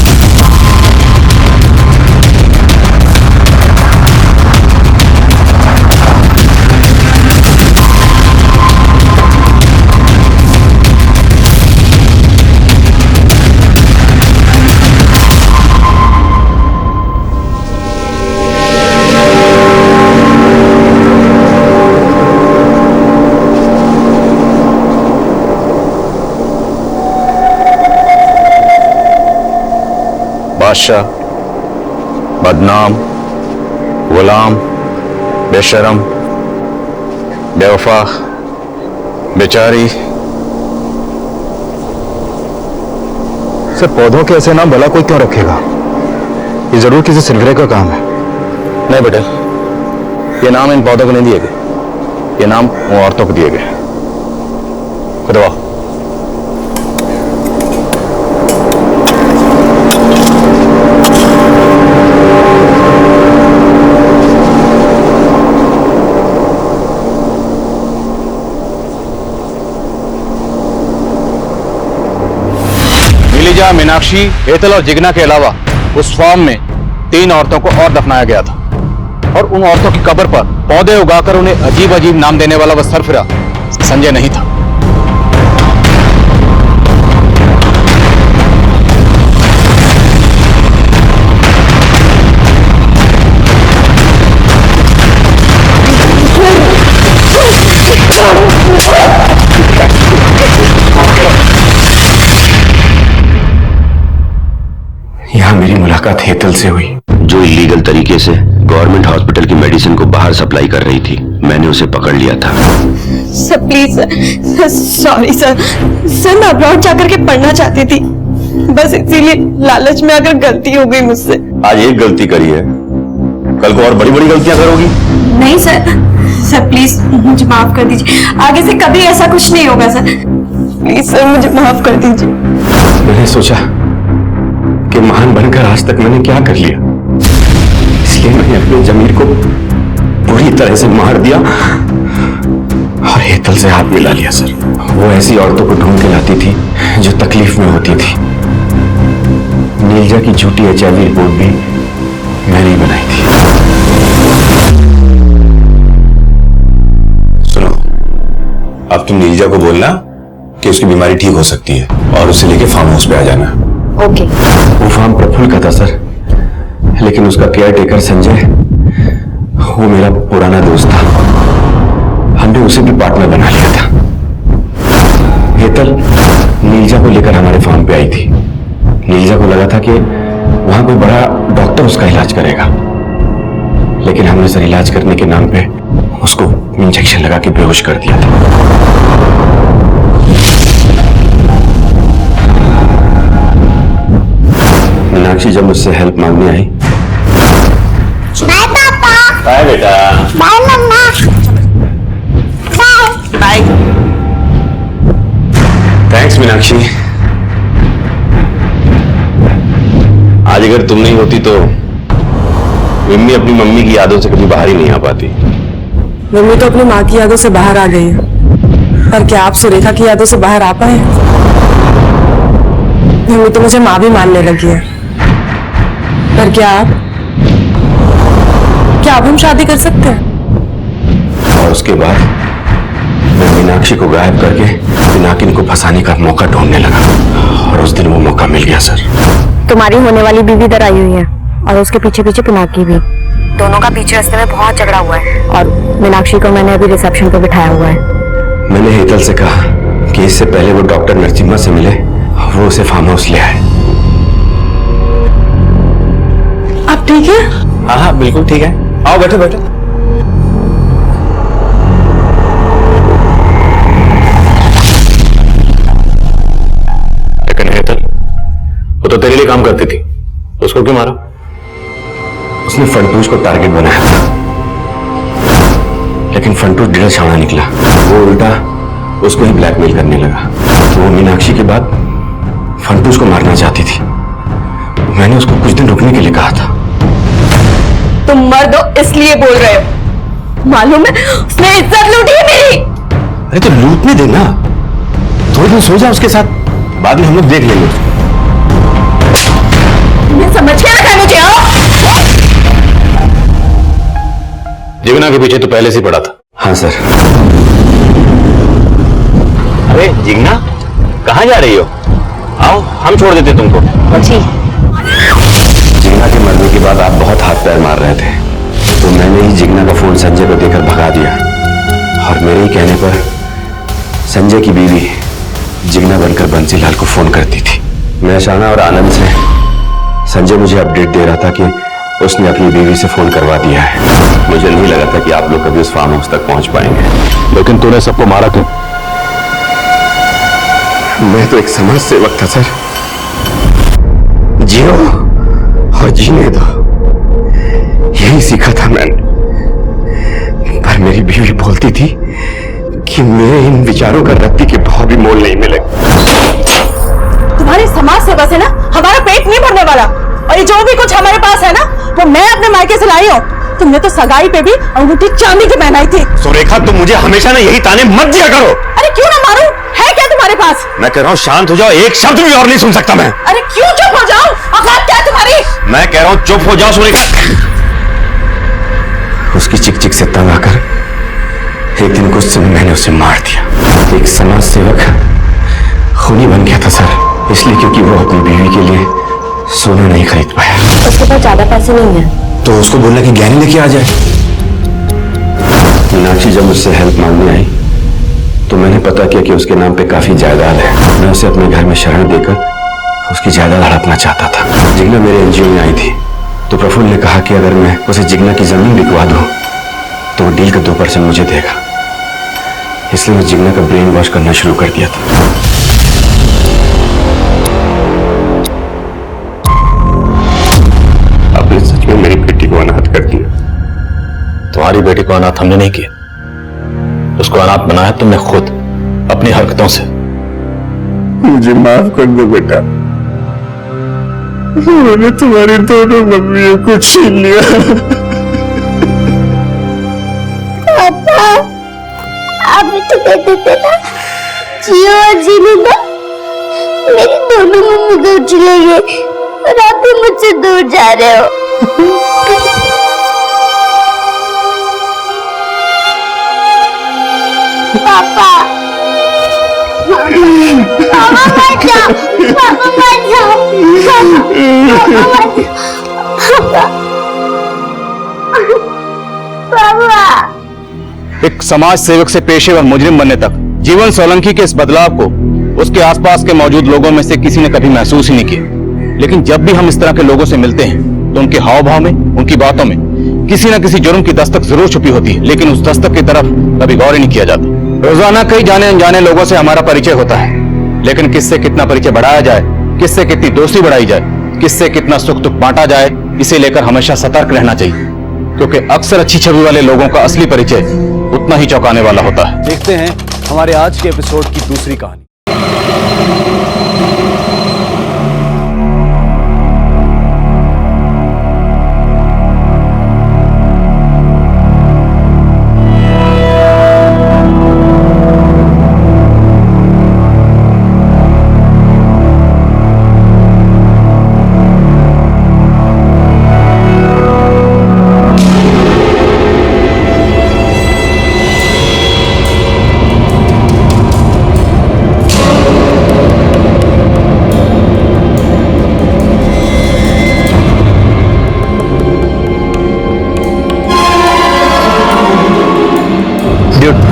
बादशाह, बदनाम, गुलाम, बेशरम, बेवफा, बेचारी। सर, पौधों के ऐसे नाम भला कोई क्यों रखेगा? ये जरूर किसी सिलवरे का काम है। नहीं बेटा, ये नाम इन पौधों को नहीं दिए गए, ये नाम वो औरतों को दिए गए। खुदा मीनाक्षी, हेतल और जिगना के अलावा उस फार्म में 3 औरतों को और दफनाया गया था, और उन औरतों की कब्र पर पौधे उगाकर उन्हें अजीब अजीब नाम देने वाला वह सरफिरा संजय नहीं था। यहाँ मेरी मुलाकात हेतल से हुई, जो इलीगल तरीके से गवर्नमेंट हॉस्पिटल की मेडिसिन को बाहर सप्लाई कर रही थी। मैंने उसे पकड़ लिया था। Sir please sir, sorry sir. Sir मैं अब्रॉड जाकर के पढ़ना चाहती थी, बस इसीलिए लालच में अगर गलती हो गई मुझसे। आज एक गलती करी है, कल को और बड़ी बड़ी गलतियां करोगी। नहीं सर, सर प्लीज मुझे माफ कर दीजिए, आगे से कभी ऐसा कुछ नहीं होगा सर। प्लीज सर मुझे माफ कर दीजिए। मैंने सोचा कि महान बनकर आज तक मैंने क्या कर लिया, इसलिए मैंने अपने जमीर को पूरी तरह से मार दिया और हेतल से हाथ मिला लिया। सर, वो ऐसी औरतों को ढूंढ के लाती थी जो तकलीफ में होती थी। नीलजा की झूठी HIV रिपोर्ट भी मैंने ही बनाई थी। सुनो, अब तुम नीलजा को बोलना कि उसकी बीमारी ठीक हो सकती है और उसे लेके फार्म हाउस पे आ जाना। ओके। वो फार्म प्रफुल्ल का था सर, लेकिन उसका केयर टेकर संजय, वो मेरा पुराना दोस्त था। हमने उसे भी पार्टनर बना लिया था। हेतल नीलजा को लेकर हमारे फार्म पे आई थी। नीलजा को लगा था कि वहां कोई बड़ा डॉक्टर उसका इलाज करेगा, लेकिन हमने सर इलाज करने के नाम पे उसको इंजेक्शन लगा के बेहोश कर दिया था। मीनाक्षी जब मुझसे हेल्प मांगने आई। बाय पापा। बाय बेटा। बाय मम्मा। Bye bye. थैंक्स मीनाक्षी। आज अगर तुम नहीं होती तो मम्मी अपनी मम्मी की यादों से कभी बाहर ही नहीं आ पाती। मम्मी तो अपनी माँ की यादों से बाहर आ गई है, पर क्या आप सुरेखा की यादों से बाहर आ पाए? मम्मी तो मुझे माँ भी मानने लगी है, पर क्या अब हम शादी कर सकते हैं? और उसके बाद मैं मीनाक्षी को गायब करके पिनाकिनी को फंसाने का मौका ढूंढने लगा, और उस दिन वो मौका मिल गया सर। तुम्हारी होने वाली बीवी इधर आई हुई है और उसके पीछे पीछे पिनाकी भी। दोनों का पीछे रास्ते में बहुत झगड़ा हुआ है और मीनाक्षी को मैंने अभी रिसेप्शन पे बिठाया हुआ है। मैंने हेतल से कहा कि इससे पहले वो डॉक्टर नरसिम्हा से मिले, वो उसे फार्म हाउस ले आए। आप ठीक है? हाँ हाँ बिल्कुल ठीक है, आओ बैठो बैठो। लेकिन हेतल, वो तो तेरे लिए काम करती थी, उसको क्यों मारा? उसने फंटूस को टारगेट बनाया था, लेकिन फंटूस ढीला छावड़ा निकला। वो उल्टा उसको ही ब्लैकमेल करने लगा। तो वो मीनाक्षी के बाद फंटूस को मारना चाहती थी। मैंने उसको कुछ दिन रुकने के लिए कहा था। तुम मर्द हो इसलिए बोल रहे हो, मालूम है उसने इज्जत लूटी है मेरी। अरे तो लूटने देना, थोड़े दिन सो जा उसके साथ, बाद में हम लोग देख लेंगे। तुम्हें समझ के रखा मुझे। जीवना के पीछे तो पहले से पड़ा था। हाँ सर। अरे जिग्ना, कहाँ जा रही हो? आओ हम छोड़ देते तुमको। जिग्ना के मरने के बाद आप बहुत हाथ पैर मार रहे थे, तो मैंने ही जिग्ना का फोन संजय को देकर भगा दिया, और मेरे ही कहने पर संजय की बीवी जिग्ना बनकर बंसीलाल को फोन करती थी। मैं शाना और आनंद से संजय मुझे अपडेट दे रहा था कि उसने अपनी बीवी से फोन करवा दिया है। मुझे नहीं लगा था कि आप लोग कभी उस फार्म हाउस तक पहुंच पाएंगे। लेकिन तूने सबको मारा क्यों? मैं तो एक समाज सेवक था सर। जियो और जीने दो, यही सीखा था मैंने। पर मेरी बीवी बोलती थी कि मेरे इन विचारों का रत्ती के भाव भी मोल नहीं मिलेगा। तुम्हारी समाज सेवा से ना हमारा पेट नहीं भरने वाला, और ये जो भी कुछ हमारे पास है ना वो मैं अपने मायके से लाई हूँ। तुमने तो सगाई पे भी अंगूठी चांदी की पहनाई थी। सुरेखा, तुम मुझे हमेशा ना यही ताने मत दिया करो। अरे क्यों ना मारूं, है क्या तुम्हारे पास? मैं कह रहा हूँ शांत हो जाओ, एक शब्द भी और नहीं सुन सकता मैं। अरे क्यों चुप हो जाओ, औकात क्या है तुम्हारी? मैं कह रहा हूँ चुप हो जाओ सुरेखा। उसकी चिक चिक से तंग आकर एक दिन गुस्से में मैंने उसे मार दिया। एक समाज सेवक खूनी बन गया था सर, इसलिए क्योंकि वो अपनी बीवी के लिए सोना नहीं खरीद पाया। उसके पास ज्यादा पैसे नहीं है, तो उसको बोलना कि गहने लेके आ जाए। मीनाक्षी जब मुझसे हेल्प मांगने आई तो मैंने पता किया कि उसके नाम पे काफी जायदाद है। मैं उसे अपने घर में शरण देकर उसकी जायदाद हड़पना चाहता था। जिग्ना मेरे एनजीओ में आई थी, तो प्रफुल्ल ने कहा कि अगर मैं उसे जिग्ना की जमीन बिकवा दूं तो वो डील का 2% मुझे देगा। इसलिए मैं जिग्ना का ब्रेन वॉश करना शुरू कर दिया था। आपने सच में मेरी बेटी को अनाथ कर दिया। तुम्हारी बेटी को अनाथ हमने नहीं किया, उसको अनाथ बनाया तुमने खुद अपनी हरकतों से। मुझे माफ कर दो बेटा, मैंने तुम्हारी दोनों मम्मियों को छीन लिया। पापा, आप भी तो कहते थे ना जियो और जीने दो। मेरी दोनों मम्मी दूर चले गए और आप भी मुझसे दूर जा रहे हो। पापा, पापा मत जाओ, पापा मत जाओ, पापा मत जाओ, पापा। एक समाज सेवक से पेशेवर मुजरिम बनने तक जीवन सोलंकी के इस बदलाव को उसके आसपास के मौजूद लोगों में से किसी ने कभी महसूस ही नहीं किया। लेकिन जब भी हम इस तरह के लोगों से मिलते हैं तो उनके हाव भाव में, उनकी बातों में किसी न किसी जुर्म की दस्तक जरूर छुपी होती है, लेकिन उस दस्तक की तरफ कभी गौर ही नहीं किया जाता। रोजाना कई जाने अनजाने लोगों से हमारा परिचय होता है, लेकिन किससे कितना परिचय बढ़ाया जाए, किससे कितनी दोस्ती बढ़ाई जाए, किससे कितना सुख दुख बांटा जाए, इसे लेकर हमेशा सतर्क रहना चाहिए, क्योंकि अक्सर अच्छी छवि वाले लोगों का असली परिचय उतना ही चौंकाने वाला होता है। देखते हैं हमारे आज के एपिसोड की दूसरी कहानी।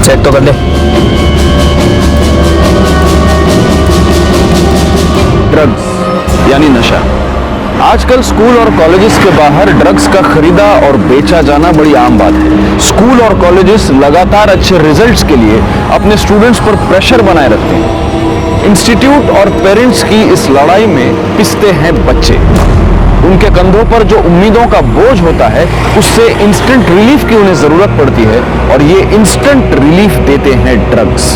चेक तो कर ले। ड्रग्स यानी नशा। आजकल स्कूल और कॉलेजेस के बाहर ड्रग्स का खरीदा और बेचा जाना बड़ी आम बात है। स्कूल और कॉलेजेस लगातार अच्छे रिजल्ट्स के लिए अपने स्टूडेंट्स पर प्रेशर बनाए रखते हैं। इंस्टीट्यूट और पेरेंट्स की इस लड़ाई में पिसते हैं बच्चे। उनके कंधों पर जो उम्मीदों का बोझ होता है उससे इंस्टेंट रिलीफ की उन्हें जरूरत पड़ती है और ये इंस्टेंट रिलीफ देते हैं ड्रग्स।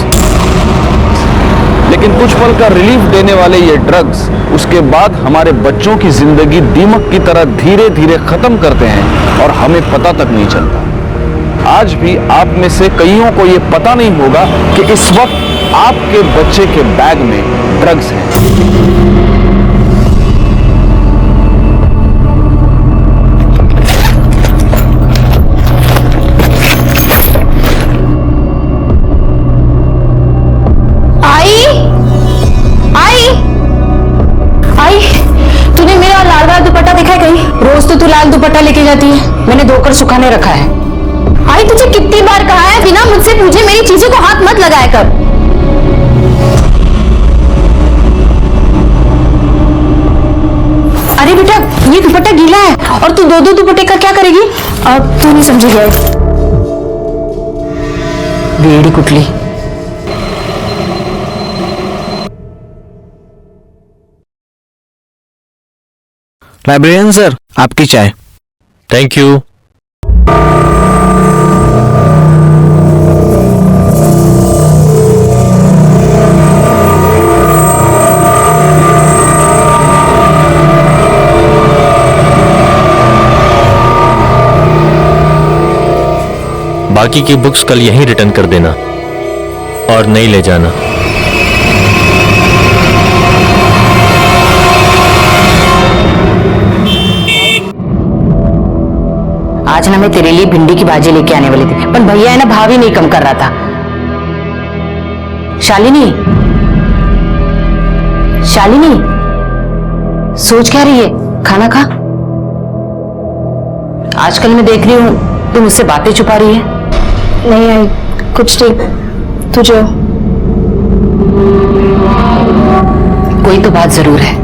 लेकिन कुछ पल का रिलीफ देने वाले ये ड्रग्स उसके बाद हमारे बच्चों की जिंदगी दीमक की तरह धीरे धीरे खत्म करते हैं और हमें पता तक नहीं चलता। आज भी आप में से कईयों को ये पता नहीं होगा कि इस वक्त आपके बच्चे के बैग में ड्रग्स हैं। रोज तो तू लाल दुपट्टा लेके जाती है, मैंने धोकर सुखाने रखा है। आई तुझे कितनी बार कहा है बिना मुझसे पूछे मेरी चीजों को हाथ मत लगाया कर। अरे बेटा ये दुपट्टा गीला है और तू दो दो दुपट्टे का क्या करेगी? अब तू नहीं समझी गया। बेड़ी कुटली। लाइब्रेरियन सर, आपकी चाय। Thank you. बाकी की बुक्स कल यहीं रिटर्न कर देना और नहीं ले जाना। आज ना मैं तेरे लिए भिंडी की भाजी लेके आने वाली थी, पर भैया है ना भाव ही नहीं कम कर रहा था। शालिनी, शालिनी, सोच क्या रही है? खाना खा। आजकल मैं देख रही हूँ तू मुझसे बातें छुपा रही है। नहीं आई, कुछ नहीं, तुझे कोई तो बात जरूर है।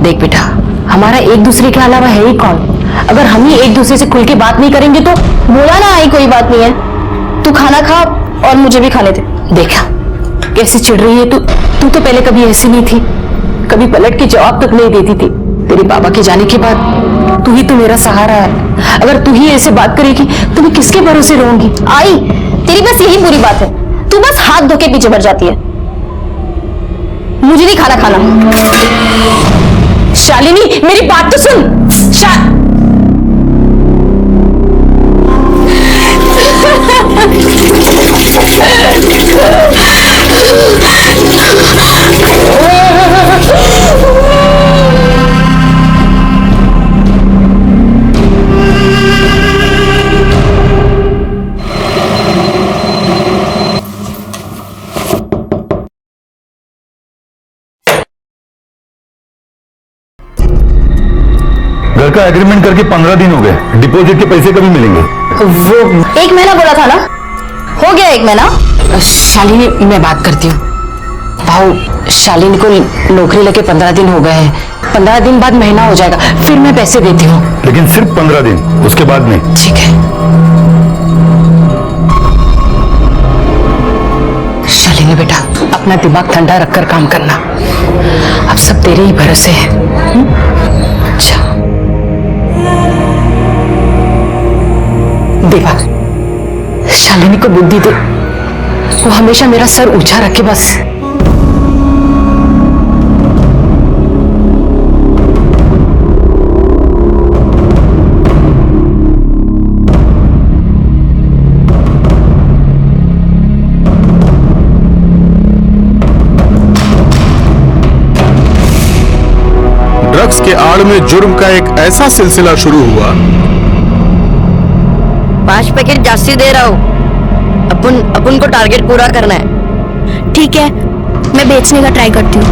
देख बेटा, हमारा एक दूसरे के अलावा है ही कौन? अगर हम ही एक दूसरे से खुल के बात नहीं करेंगे तो। बोला ना आई, कोई बात नहीं है, तू खाना खा और मुझे भी खाने दे। देखा कैसे चिढ़ रही है तू। तू तो पहले कभी ऐसी नहीं थी, कभी पलट के जवाब तक नहीं देती थी। तेरे बाबा के जाने के बाद तू ही तो मेरा सहारा है। अगर तू ही ऐसे बात करेगी तो मैं किसके भरोसे रहूंगी? आई, तेरी बस यही बुरी बात है, तू बस हाथ धो के पीछे बढ़ जाती है। मुझे नहीं खाना खाना। शालिनी मेरी बात तो सुन। घर का एग्रीमेंट करके 15 दिन हो गए, डिपॉजिट के पैसे कभी मिलेंगे? वो 1 महीना बोला था ना, हो गया 1 महीना। शालिनी मैं बात करती हूँ। भाऊ, शालिनी को नौकरी लेके 15 दिन हो गए हैं। 15 दिन बाद महीना हो जाएगा, फिर मैं पैसे देती हूँ। लेकिन सिर्फ 15 दिन, उसके बाद नहीं। ठीक है। शालिनी बेटा, अपना दिमाग ठंडा रखकर काम करना। अब सब तेरे ही भरोसे है। अच्छा देवा, शालिनी को बुद्धि दे, वो हमेशा मेरा सर ऊंचा रखे बस। ड्रग्स के आड़ में जुर्म का एक ऐसा सिलसिला शुरू हुआ। 5 पैकेट जास्ती दे रहा हूँ, अपन को टारगेट पूरा करना है। ठीक है, मैं बेचने का ट्राई करती हूँ।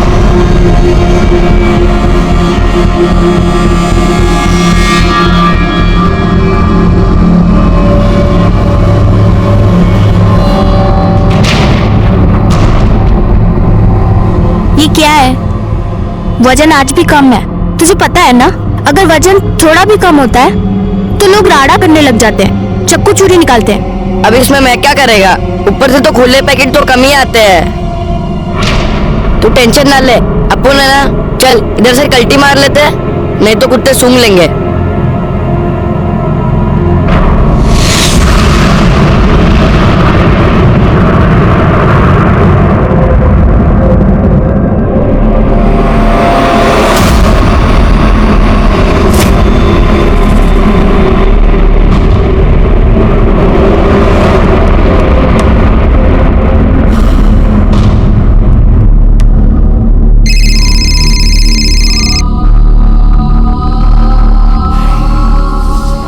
वजन आज भी कम है। तुझे पता है ना, अगर वजन थोड़ा भी कम होता है तो लोग राड़ा करने लग जाते हैं, चक्कू चूरी निकालते हैं। अब इसमें मैं क्या करेगा, ऊपर से तो खुले पैकेट तो कम ही आते हैं। तू टेंशन ना ले, अपन है ना, चल इधर से कल्टी मार लेते हैं, नहीं तो कुत्ते सूंघ लेंगे।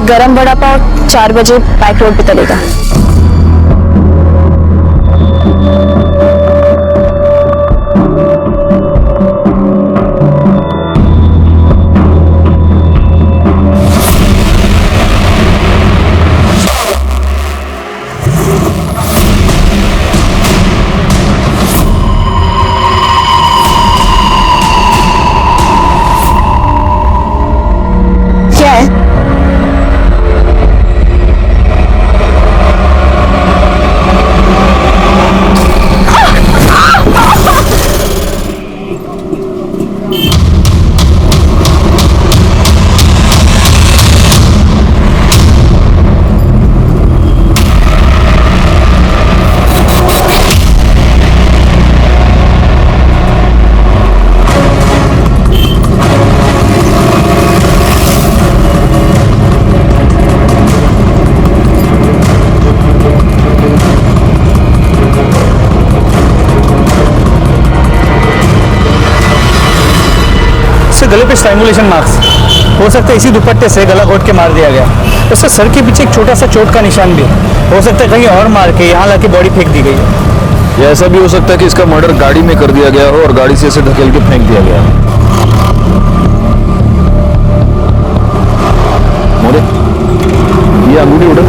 गरम वड़ा पाव 4 बजे पाइक रोड पे चलेगा। क्या है? गले पे स्ट्रैंगुलेशन मार्क्स हो सकता है, इसी दुपट्टे से गला घोट के मार दिया गया। उससे सर के पीछे एक छोटा सा चोट का निशान भी है। हो सकता है कहीं और मार के यहाँ लाके बॉडी फेंक दी गई है। या ऐसा भी हो सकता है कि इसका मर्डर गाड़ी में कर दिया गया हो और गाड़ी से इसे धकेल के फेंक दिया गया। मोरे, ये अंगूठी उठा।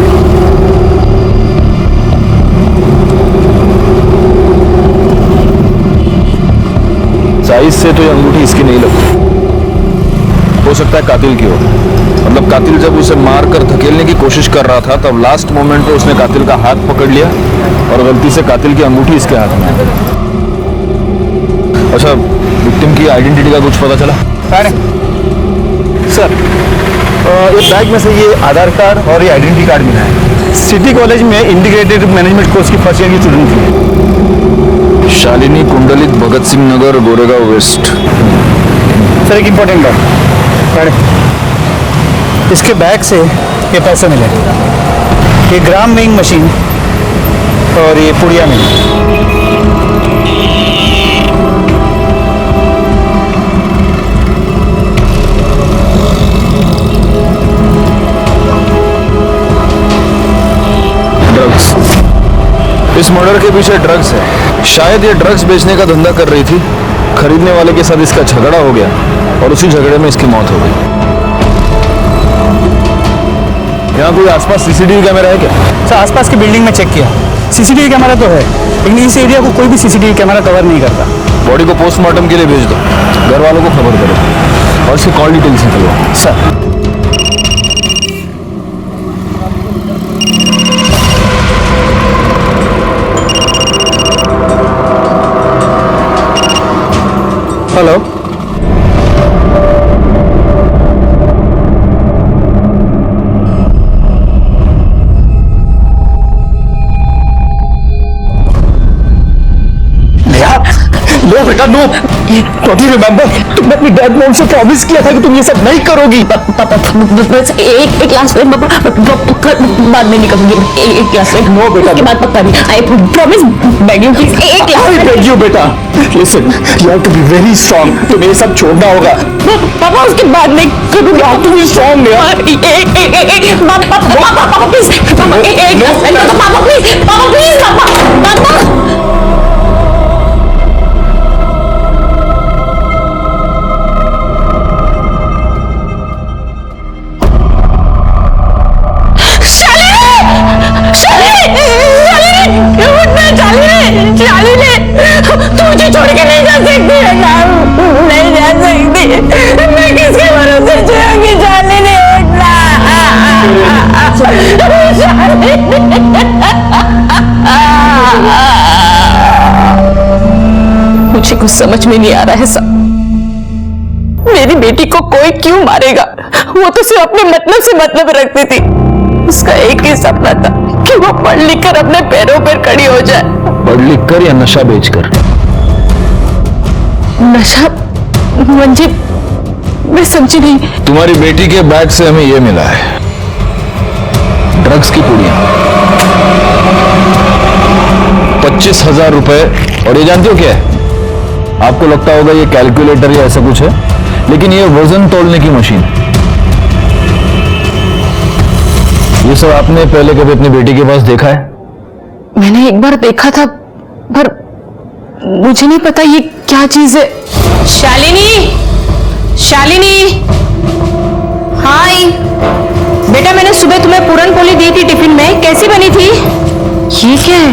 साइज से तो ये अंगूठी इसकी नहीं लगती, हो सकता है कातिल की हो। मतलब कातिल जब उसे मारकर धकेलने की कोशिश कर रहा था तब लास्ट मोमेंट पे उसने कातिल का हाथ पकड़ लिया और गलती से कातिल की अंगूठी इसके हाथ में आ गई। अच्छा, विक्टिम की आइडेंटिटी का कुछ पता चला? सर, ये बैग में से ये आधार कार्ड और ये आइडेंटिटी कार्ड मिला है। सिटी कॉलेज में इंटीग्रेटेड मैनेजमेंट कोर्स की फर्स्ट ईयर की स्टूडेंट थी। शालिनी कुंडलित, भगत सिंह नगर, गोरेगांव वेस्ट। सर, एक इंपॉर्टेंट बात, इसके बैग से ये पैसे मिले, ये ग्राम वेइंग मशीन और ये पुड़िया मिली। ड्रग्स, इस मर्डर के पीछे ड्रग्स है। शायद ये ड्रग्स बेचने का धंधा कर रही थी, खरीदने वाले के साथ इसका झगड़ा हो गया और उसी झगड़े में इसकी मौत हो गई। यहाँ कोई आसपास सीसीटीवी कैमरा है क्या? सर, आसपास की बिल्डिंग में चेक किया, सीसीटीवी कैमरा तो है, लेकिन इस एरिया को कोई भी सीसीटीवी कैमरा कवर नहीं करता। बॉडी को पोस्टमार्टम के लिए भेज दो, घर वालों को खबर करो और इसकी कॉल डिटेल्स निकलवाओ। सर, हेलो, नो बेटा नो, डोंट यू रिमेंबर, तुमने अपनी डैड मॉम से प्रॉमिस किया था कि तुम ये सब नहीं करोगी। बस एक क्लास में बाद में निकलूंगी, एक क्लास में। नो बेटा, उसके बाद पक्का नहीं। I promise, beg you please, एक क्लास। आई बेग यू बेटा, listen, you have to be very strong. तुम्हें ये सब छोड़ना होगा। पापा, उसके बाद नहीं करूंगी। You have to be strong यार। पापा प्लीज, पापा एक क्लास में, पापा प्लीज, पापा प्लीज, पापा। मुझे छोड़ के नहीं जा सकती है, नहीं जा सकती। मुझे कुछ समझ में नहीं आ रहा है सब। मेरी बेटी को कोई क्यों मारेगा? वो तो सिर्फ अपने मतलब से मतलब रखती थी। उसका एक ही सपना था कि वो पढ़ लिख कर अपने पैरों पर खड़ी हो जाए। पढ़ लिख कर या नशा बेचकर? नशा? मंजिल, मैं समझी नहीं। तुम्हारी बेटी के बैग से हमें यह मिला है, ड्रग्स की पुड़ियां, 25,000 रुपए। और ये जानते हो क्या है? आपको लगता होगा ये कैलकुलेटर या ऐसा कुछ है, लेकिन ये वजन तोलने की मशीन है। ये सब आपने पहले कभी अपनी बेटी के पास देखा है? मैंने एक बार देखा था, पर मुझे नहीं पता ये क्या चीज है। शालिनी, शालिनी। हाय बेटा, मैंने सुबह तुम्हें पूरन पोली दी थी टिफिन में, कैसी बनी थी? ये क्या है?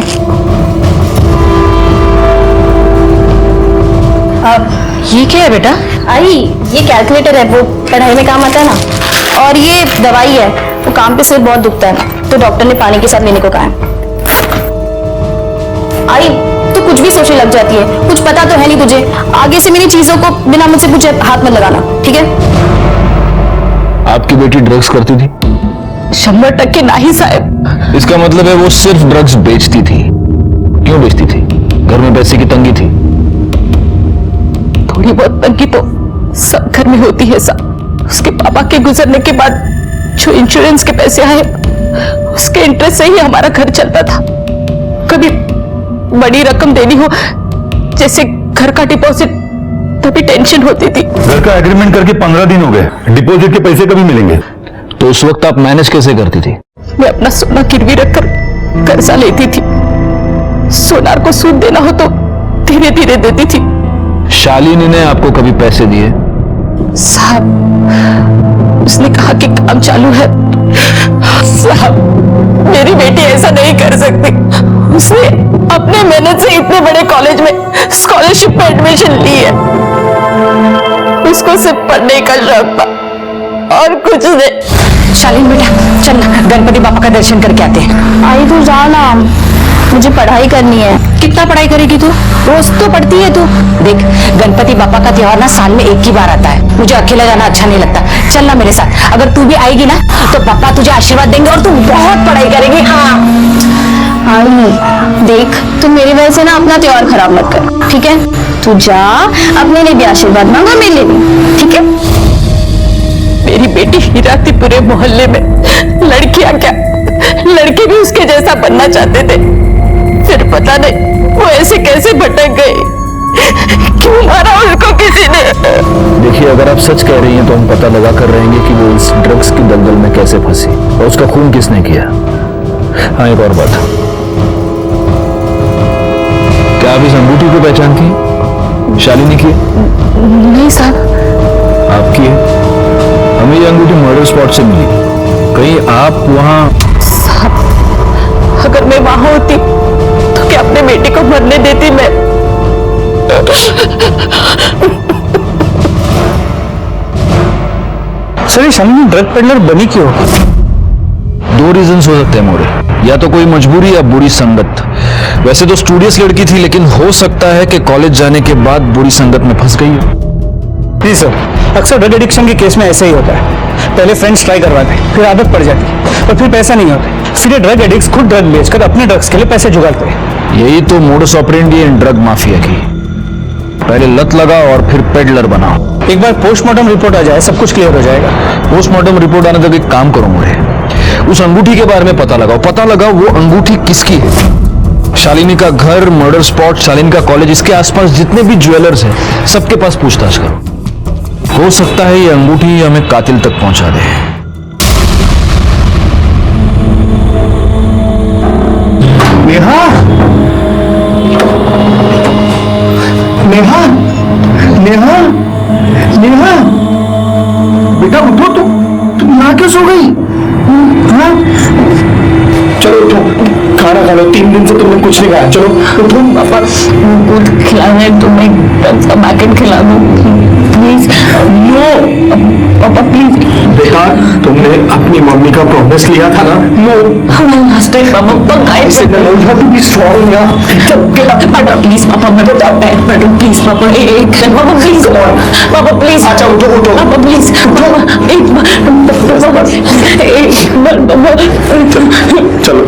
ये क्या है बेटा? आई, ये कैलकुलेटर है, वो पढ़ाई में काम आता है ना। और ये दवाई है, वो काम पे सिर बहुत दुखता है ना, तो डॉक्टर ने पानी के साथ लेने को कहा है। आई, तू कुछ भी सोचने लग जाती है, कुछ पता तो है नहीं तुझे। आगे से मेरी चीजों को बिना मुझसे पूछे हाथ मत लगाना, ठीक है? आपकी बेटी ड्रग्स करती थी? 100% नहीं साहब। इसका मतलब है वो सिर्फ ड्रग्स बेचती थी। क्यों बेचती थी? घर में पैसे की तंगी थी? थोड़ी बहुत तंगी तो सब घर में होती है साहब। उसके पापा के गुजरने के बाद जो इंश्योरेंस के पैसे आए, उसके इंटरेस्ट से ही हमारा घर चलता था। कभी बड़ी रकम देनी हो, जैसे घर का डिपॉजिट, तभी टेंशन होती थी। घर का एग्रीमेंट करके 15 दिन हो गए, डिपॉजिट के पैसे कभी मिलेंगे? तो उस वक्त आप मैनेज कैसे करती थी? मैं अपना सोना गिरवी रखकर कर्जा लेती थी। सोनार को सूद देना हो तो धीरे धीरे देती थी। शालिनी ने आपको कभी पैसे दिए? साहब, उसने कहा कि काम चालू है। साहब, मेरी बेटी ऐसा नहीं कर सकती। उसने अपने मेहनत से इतने बड़े कॉलेज में स्कॉलरशिप में एडमिशन ली है। उसको सिर्फ पढ़ने का शौक था और कुछ नहीं। शालीन बेटा, चल गणपति बापा का दर्शन करके आते हैं। आई, तू जा ना, मुझे पढ़ाई करनी है। कितना पढ़ाई करेगी तू? रोज तो पढ़ती है तू। देख, गणपति बापा का त्योहार ना साल में एक ही बार आता है। मुझे अकेला जाना अच्छा नहीं लगता। चल ना मेरे साथ। अगर तू भी आएगी ना तो पापा तुझे आशीर्वाद देंगे और तू बहुत पढ़ाई करेगी। हाँ आई, देख, तू मेरी वजह से ना अपना त्योहार खराब मत कर, ठीक है? तू जा, अपने लिए भी आशीर्वाद मांगा, मेरे लिए भी, ठीक है? मेरी बेटी हीरा थी पूरे मोहल्ले में। लड़कियां क्या, लड़के भी उसके जैसा बनना चाहते थे। फिर पता नहीं वो ऐसे कैसे भटक गई। क्यों मारा उसको किसी ने? देखिए, अगर आप सच कह रही हैं तो हम पता लगा कर रहेंगे कि वो इस ड्रग्स की दलदल में कैसे फंसी और उसका खून किसने किया। हाँ, एक और बात, क्या आप इस अंगूठी को पहचानती? शालिनी की? नहीं साहब। आपकी है? हमें ये अंगूठी मर्डर स्पॉट से मिली। कहीं आप वहां? साहब, अगर मैं वहां होती तो क्या अपने बेटे को मरने देती मैं? सर, ये शालिनी ड्रग पेडलर बनी क्यों? दो रीजंस हो सकते हैं मोरे, या तो कोई मजबूरी या बुरी संगत। वैसे तो स्टूडियस लड़की थी, लेकिन हो सकता है कि कॉलेज जाने के बाद बुरी संगत में फंस गई हो। जी सर, अक्सर ड्रग एडिक्शन के केस में ऐसे ही होता है। पहले फ्रेंड्स ट्राई करवाते, फिर आदत पड़ जाती और फिर पैसा नहीं होता। सीधे ड्रग एडिक्ट्स खुद ड्रग बेचकर अपने ड्रग्स के लिए पैसे जुगाड़ते हैं। यही तो मोडस ऑपरेंडी इन ड्रग माफिया की। पहले लत लगा और फिर पेडलर बनाओ। एक बार पोस्टमार्टम रिपोर्ट आ जाए, सब कुछ क्लियर हो जाएगा। पोस्टमार्टम रिपोर्ट आने तक एक काम करो मोरे, उस अंगूठी के बारे में पता लगाओ। पता लगाओ वो अंगूठी किसकी है। शालिनी का घर, मर्डर स्पॉट, शालिनी का कॉलेज, इसके आसपास जितने भी ज्वेलर्स हैं सबके पास पूछताछ करो। हो सकता है ये अंगूठी हमें कातिल तक पहुंचा दे। नेहा, नेहा, नेहा, नेहा, बेटा उठो, तुम यहाँ क्यों सो गई? हाँ? चलो उठो, खाना खा लो। 3 दिन से तुमने कुछ नहीं खाया। चलो उठो। पापा, दूध खिलाना है तो मैं पैकेट खिला दूँ। प्लीज नो पापा प्लीज। बेटा तुमने अपनी मम्मी का प्रॉमिस लिया था ना। नो लास्ट टाइम पापा पापा प्लीज पापा मैं प्लीज पापा एक पापा प्लीज पापा प्लीज। अच्छा उठो उठो पापा प्लीज पापा एक बार पापा चलो।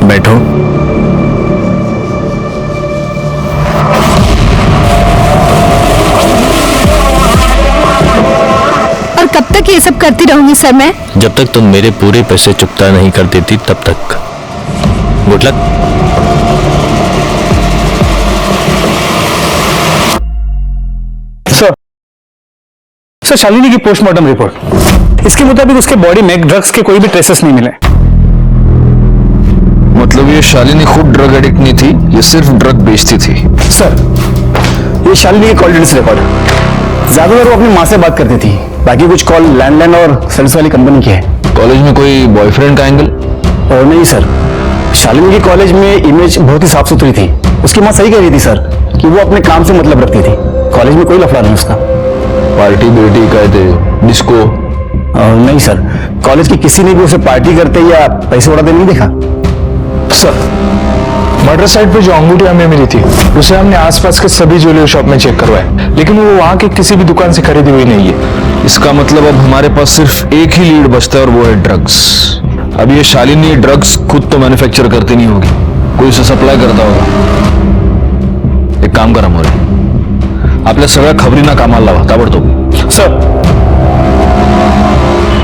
बैठो। और कब तक ये सब करती रहूंगी सर मैं? जब तक तुम मेरे पूरे पैसे चुकता नहीं कर देती तब तक। Good luck. सर शालिनी की पोस्टमार्टम रिपोर्ट, इसके मुताबिक उसके बॉडी में ड्रग्स के कोई भी ट्रेसेस नहीं मिले। मतलब ये शालिनी खुद ड्रग एडिक्ट नहीं थी, ये सिर्फ ड्रग बेचती थी। सर ये शालिनी की कॉल डिटेल्स रिकॉर्ड है। ज्यादातर वो अपनी माँ से बात करती थी, बाकी कुछ कॉल लैंडलाइन और सेल्स वाली कंपनी की है। कॉलेज में कोई बॉयफ्रेंड का एंगल? और नहीं सर, शालिनी की कॉलेज में इमेज बहुत ही साफ सुथरी थी। उसकी माँ सही कह रही थी सर कि वो अपने काम से मतलब रखती थी, कॉलेज में कोई लफड़ा नहीं उसका। पार्टी बेटी कहते डिस्को? नहीं सर, कॉलेज की किसी ने भी उसे पार्टी करते या पैसे उड़ाते नहीं देखा। सर मर्डर साइट पे जो अंगूठी हमें मिली थी उसे हमने आसपास के सभी ज्वेलरी शॉप में चेक करवाया, लेकिन वो वहां के किसी भी दुकान से खरीदी हुई नहीं है। इसका मतलब अब हमारे पास सिर्फ एक ही लीड बचता है और वो है ड्रग्स। अब ये शालिनी ड्रग्स खुद तो मैन्युफैक्चर करती नहीं होगी, कोई उसे सप्लाई करता होगा। एक काम करा मोरे, आपल्या सगळ्या खबरींना कामाला लावा ताबडतोब। सर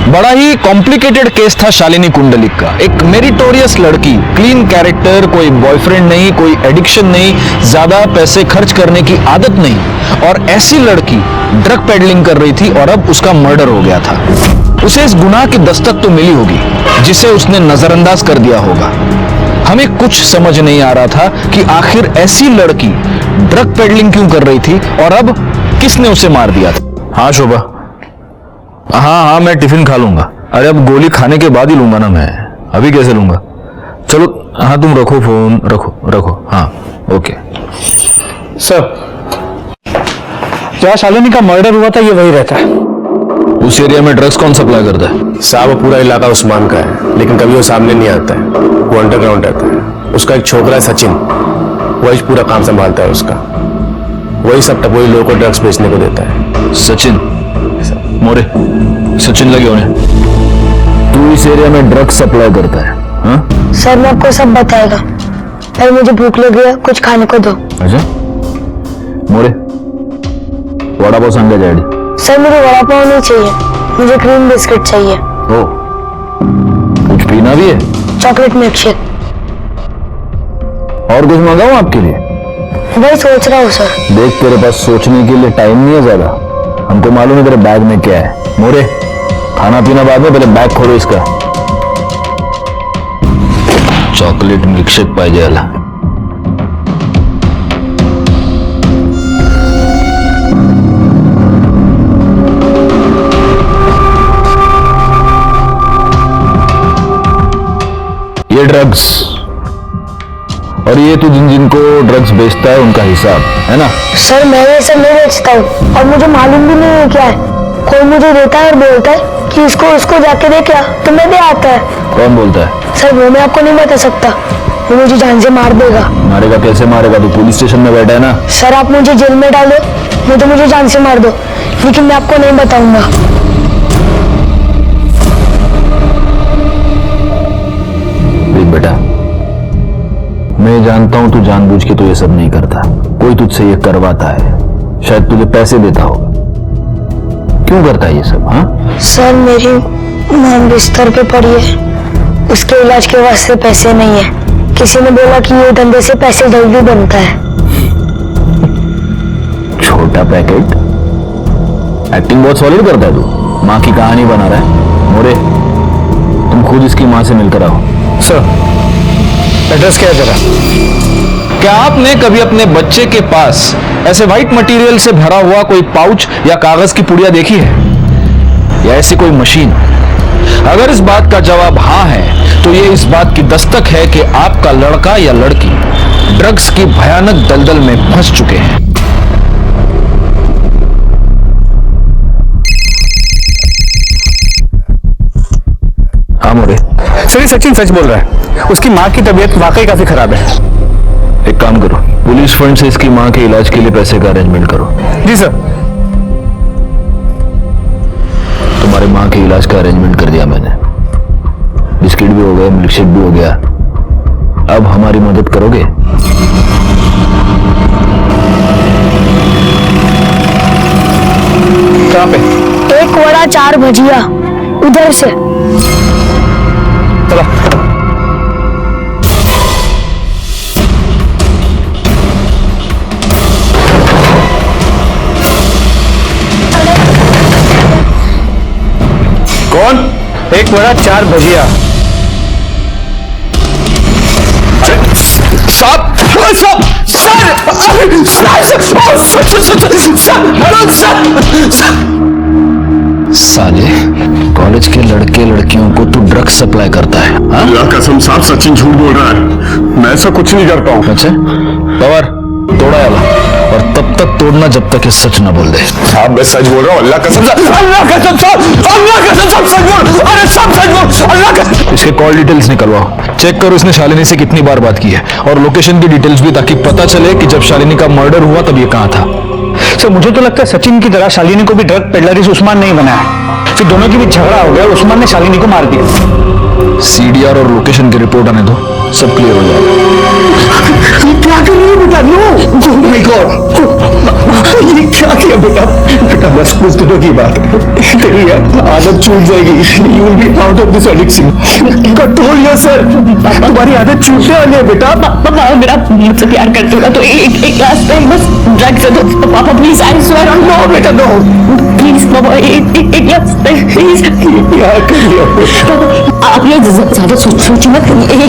बड़ा ही कॉम्प्लिकेटेड केस था शालिनी कुंडलिक का। एक मेरिटोरियस लड़की, क्लीन कैरेक्टर, कोई बॉयफ्रेंड नहीं, कोई एडिक्शन नहीं, ज्यादा पैसे खर्च करने की आदत नहीं, और ऐसी लड़की ड्रग पेडलिंग कर रही थी और अब उसका मर्डर हो गया था। उसे इस गुनाह की दस्तक तो मिली होगी जिसे उसने नजरअंदाज कर दिया होगा। हमें कुछ समझ नहीं आ रहा था कि आखिर ऐसी लड़की ड्रग पेडलिंग क्यों कर रही थी और अब किसने उसे मार दिया था। हाँ शोभा, हाँ मैं टिफिन खा लूंगा। अरे अब गोली खाने के बाद ही लूंगा ना मैं, अभी कैसे लूंगा? चलो हाँ तुम रखो फोन, रखो हाँ ओके। सर जहाँ शालिनी का मर्डर हुआ था ये वही रहता है। उस एरिया में ड्रग्स कौन सप्लाई करता है? साहब पूरा इलाका उस्मान का है, लेकिन कभी वो सामने नहीं आता है, वो अंडरग्राउंड रहता है। उसका एक छोकरा है सचिन, वही पूरा काम संभालता है उसका। वही सब टपोरी लोगों को ड्रग्स बेचने को देता है। सचिन मोरे, सचिन लगे होने। तू इस एरिया में ड्रग्स सप्लाई करता है? हाँ सर मैं आपको सब बताएगा, पर मुझे भूख लगी है, कुछ खाने को दो। अच्छा मोरे, वड़ा पाव सांगा डैडी। सर मुझे वड़ा पाव नहीं चाहिए, मुझे क्रीम बिस्किट चाहिए। ओ कुछ पीना भी है? Chocolate milk shake. और कुछ मंगाऊं आपके लिए? वही सोच रहा हूँ सर। देख तेरे पास सोचने के लिए टाइम नहीं है ज्यादा, हमको मालूम है तेरे बैग में क्या है। मोरे खाना पीना बाद में, पहले बैग खोलो इसका। चॉकलेट मिल्कशेक पाहिजे याला। ये ड्रग्स, और ये तू जिन जिनको ड्रग्स बेचता है उनका हिसाब है ना? सर मैं ये सब नहीं बेचता हूँ और मुझे मालूम भी नहीं है क्या है। कोई मुझे देता है और बोलता है कि उसको जाके देख क्या, तुम्हें भी आता है। कौन बोलता है? सर वो मैं आपको नहीं बता सकता, वो मुझे जान से मार देगा। मारेगा? कैसे मारेगा? तू पुलिस स्टेशन में बैठा है ना। सर आप मुझे जेल में डालो, नहीं तो मुझे जान से मार दो, लेकिन मैं आपको नहीं बताऊंगा। देख बेटा, मैं जानता हूं तू जानबूझ के तो ये सब नहीं करता, कोई तुझसे ये करवाता है, शायद तुझे पैसे देता होगा। क्यों करता है ये सब? हाँ सर मेरी मां बिस्तर पे पड़ी है, उसके इलाज के वास्ते पैसे नहीं है। किसी ने बोला कि ये धंधे से पैसे जल्दी बनता है। छोटा पैकेट, एक्टिंग बहुत सॉलिड करता है तू, माँ की कहानी बना रहा है। मोरे तुम खुद इसकी माँ से मिलकर आओ। सर, एड्रेस क्या है जरा? क्या आपने कभी अपने बच्चे के पास ऐसे व्हाइट मटेरियल से भरा हुआ कोई पाउच या कागज की पुड़िया देखी है, या ऐसी कोई मशीन? अगर इस बात का जवाब हाँ है तो ये इस बात की दस्तक है कि आपका लड़का या लड़की ड्रग्स की भयानक दलदल में फंस चुके हैं। हाँ मोरे। सर, ये सचिन सच बोल रहा है। उसकी माँ की तबीयत वाकई काफी खराब है। एक काम करो, पुलिस फंड से इसकी माँ के इलाज के लिए पैसे का अरेंजमेंट करो। जी सर। तुम्हारे माँ के इलाज का अरेंजमेंट कर दिया मैंने। बिस्किट भी हो गया, मिल्कशेक भी हो गया। अब हमारी मदद करोगे? कहाँ पे? 1 वड़ा 4 भजिया, उधर से। चलो। कौन? 1 वड़ा 4 भजिया। साले, कॉलेज के लड़के लड़कियों को तू ड्रग्स सप्लाई करता है? अल्लाह कसम साहब, सचिन झूठ बोल रहा है। मैं ऐसा कुछ नहीं करता हूँ। अच्छा, पवार तोड़ा वाला, और तब तक तोड़ना जब तक ये सच ना बोल दे। साहब मैं सच बोल रहा हूँ, अल्लाह कसम साहब, अल्लाह कसम साहब, अल्लाह कसम साहब, सच बोल, अरे सब सच बोल, अल्लाह कसम। इसके कॉल डिटेल्स निकलवाओ, चेक करो इसने शालिनी से कितनी बार बात की है, और लोकेशन की डिटेल्स भी, ताकि पता चले कि जब शालिनी का मर्डर हुआ तब ये कहाँ था। सर, मुझे तो लगता है सचिन की तरह शालिनी को भी ड्रग पेडलर इस उस्मान नहीं बनाया। फिर दोनों की भी झगड़ा हो गया, उस्मान ने शालिनी को मार दिया। सीडीआर और लोकेशन की रिपोर्ट आने दो, सब क्लियर हो जाएगा। ये क्या कर रही है बेटा? नो, ओह माय गॉड, ये क्या किया बेटा? बेटा बस कुछ दिनों की बात है, तेरी आदत छूट जाएगी। You will be out of this addiction. Control yourself. तुम्हारी आदत छूटने वाली है बेटा। पापा मेरा मुझसे प्यार करते हो तो एक ग्लास पे बस ड्रग्स दे दो पापा, please. I swear on no बेटा, नो प्लीज पापा, एक ग्लास पे प्लीज। क्या कर लिया? आप ये ज्यादा सोचिए मत। ये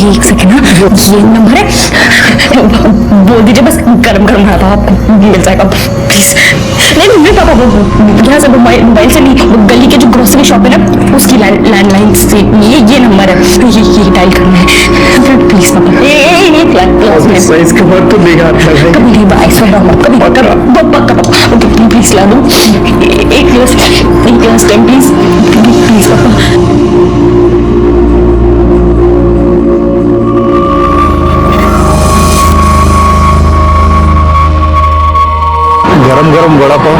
एक सेकंड ना, ये नंबर है, बोल दीजिए बस, गरम गरम रहा था, आपको मिल जाएगा प्लीज। नहीं पापा, यहाँ से मोबाइल से नहीं, गली के जो ग्रोसरी शॉप है ना, उसकी लैंडलाइन से ये नंबर है, ये डायल करना है प्लीज पापा। एक ग्लास में इसके बाद तो बेकार है। कभी नहीं बाइक से कभी प्लीज ला दो एक ग्लास टाइम प्लीज प्लीज पापा। गरम गरम वड़ा पाव।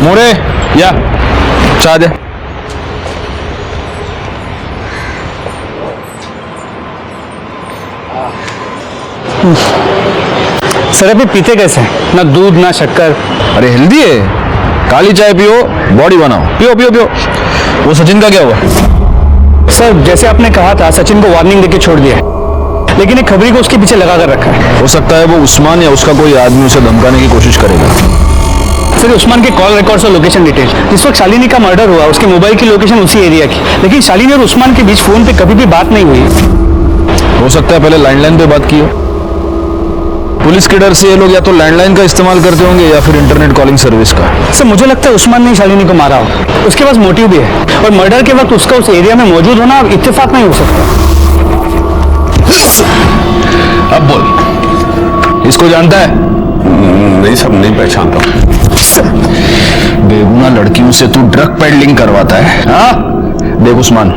मोरे, या चाय दे। सर अभी पीते कैसे हैं? ना दूध ना शक्कर। अरे हेल्दी है, काली चाय पियो, बॉडी बनाओ, पियो पियो पियो। वो सचिन का क्या हुआ? सर जैसे आपने कहा था, सचिन को वार्निंग देके छोड़ दिया है, लेकिन एक खबरी को उसके पीछे लगा कर रखा है। हो सकता है वो उस्मान या उसका कोई आदमी उसे धमकाने की कोशिश करेगा। सर उस्मान के कॉल रिकॉर्ड्स और लोकेशन डिटेल, जिस वक्त शालिनी का मर्डर हुआ उसके मोबाइल की लोकेशन उसी एरिया की, लेकिन शालिनी और उस्मान के बीच फोन पे कभी भी बात नहीं हुई। हो सकता है पहले लैंडलाइन पे बात की हो। पुलिस के डर से ये लोग या तो लैंडलाइन का इस्तेमाल करते होंगे या फिर इंटरनेट कॉलिंग सर्विस का। सर मुझे लगता है उस्मान ने शालिनी को मारा हो, उसके पास मोटिव भी है, और मर्डर के वक्त उसका उस एरिया में मौजूद होना इत्तेफाक नहीं हो सकता। अब बोल, इसको जानता है? नहीं सब नहीं पहचानता। बेगुनाह लड़कियों से तू ड्रग पेडलिंग करवाता है? हाँ देख उस्मान,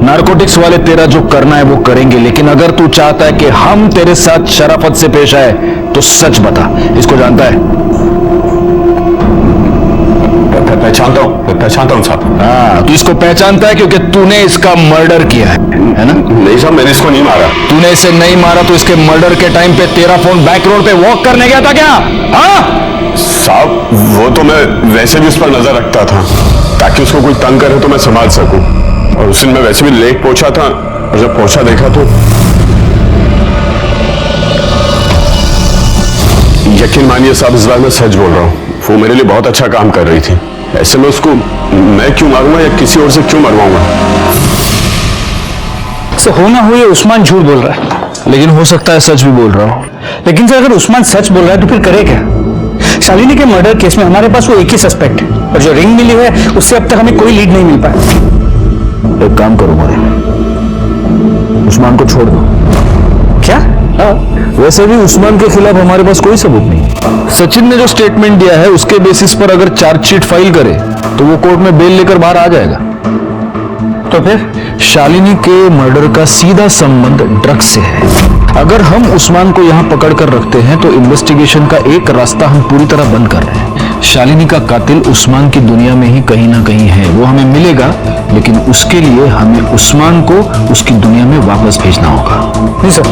नारकोटिक्स वाले तेरा जो करना है वो करेंगे, लेकिन अगर तू चाहता है कि हम तेरे साथ शराफत से पेश आए तो सच बता, इसको जानता है? पहचानता हूँ साहब। हाँ, तू इसको पहचानता है क्योंकि तूने इसका मर्डर किया है ना? नहीं साहब, मैंने इसको नहीं मारा। तूने इसे नहीं मारा तो इसके मर्डर के टाइम पे तेरा फोन बैक रोड पे वॉक करने गया था क्या? हाँ साहब वो तो मैं वैसे भी उस पर नजर रखता था ताकि उसको कोई तंग करे तो मैं संभाल सकूं, और उस दिन मैं वैसे भी लेक पहुंचा था, और जब पहुंचा देखा तो यकीन मानिए साहब, इस बार मैं सच बोल रहा हूँ। वो मेरे लिए बहुत अच्छा काम कर रही थी। ऐसे में उसको मैं क्यों मारूंगा या किसी और से क्यों मरवाऊंगा? सर हो ना हो ये उस्मान झूठ बोल रहा है, लेकिन हो सकता है सच भी बोल रहा हूँ। लेकिन सर अगर उस्मान सच बोल रहा है तो फिर करे क्या? शालिनी के मर्डर केस में हमारे पास वो एक ही सस्पेक्ट है और जो रिंग मिली है उससे अब तक हमें कोई लीड नहीं मिल पाया। एक काम करो मोरे, उस्मान को छोड़ दो। क्या? वैसे भी उस्मान के खिलाफ हमारे पास कोई सबूत नहीं। सचिन ने जो स्टेटमेंट दिया है उसके बेसिस पर अगर चार्जशीट फाइल करे तो वो कोर्ट में बेल लेकर बाहर आ जाएगा। तो फिर शालिनी के मर्डर का सीधा संबंध ड्रग्स से है। अगर हम उस्मान को यहाँ पकड़ कर रखते हैं तो इन्वेस्टिगेशन का एक रास्ता हम पूरी तरह बंद कर रहे हैं। शालिनी का कातिल उस्मान की दुनिया में ही कहीं ना कहीं है, वो हमें मिलेगा, लेकिन उसके लिए हमें उस्मान को उसकी दुनिया में वापस भेजना होगा। नहीं सर,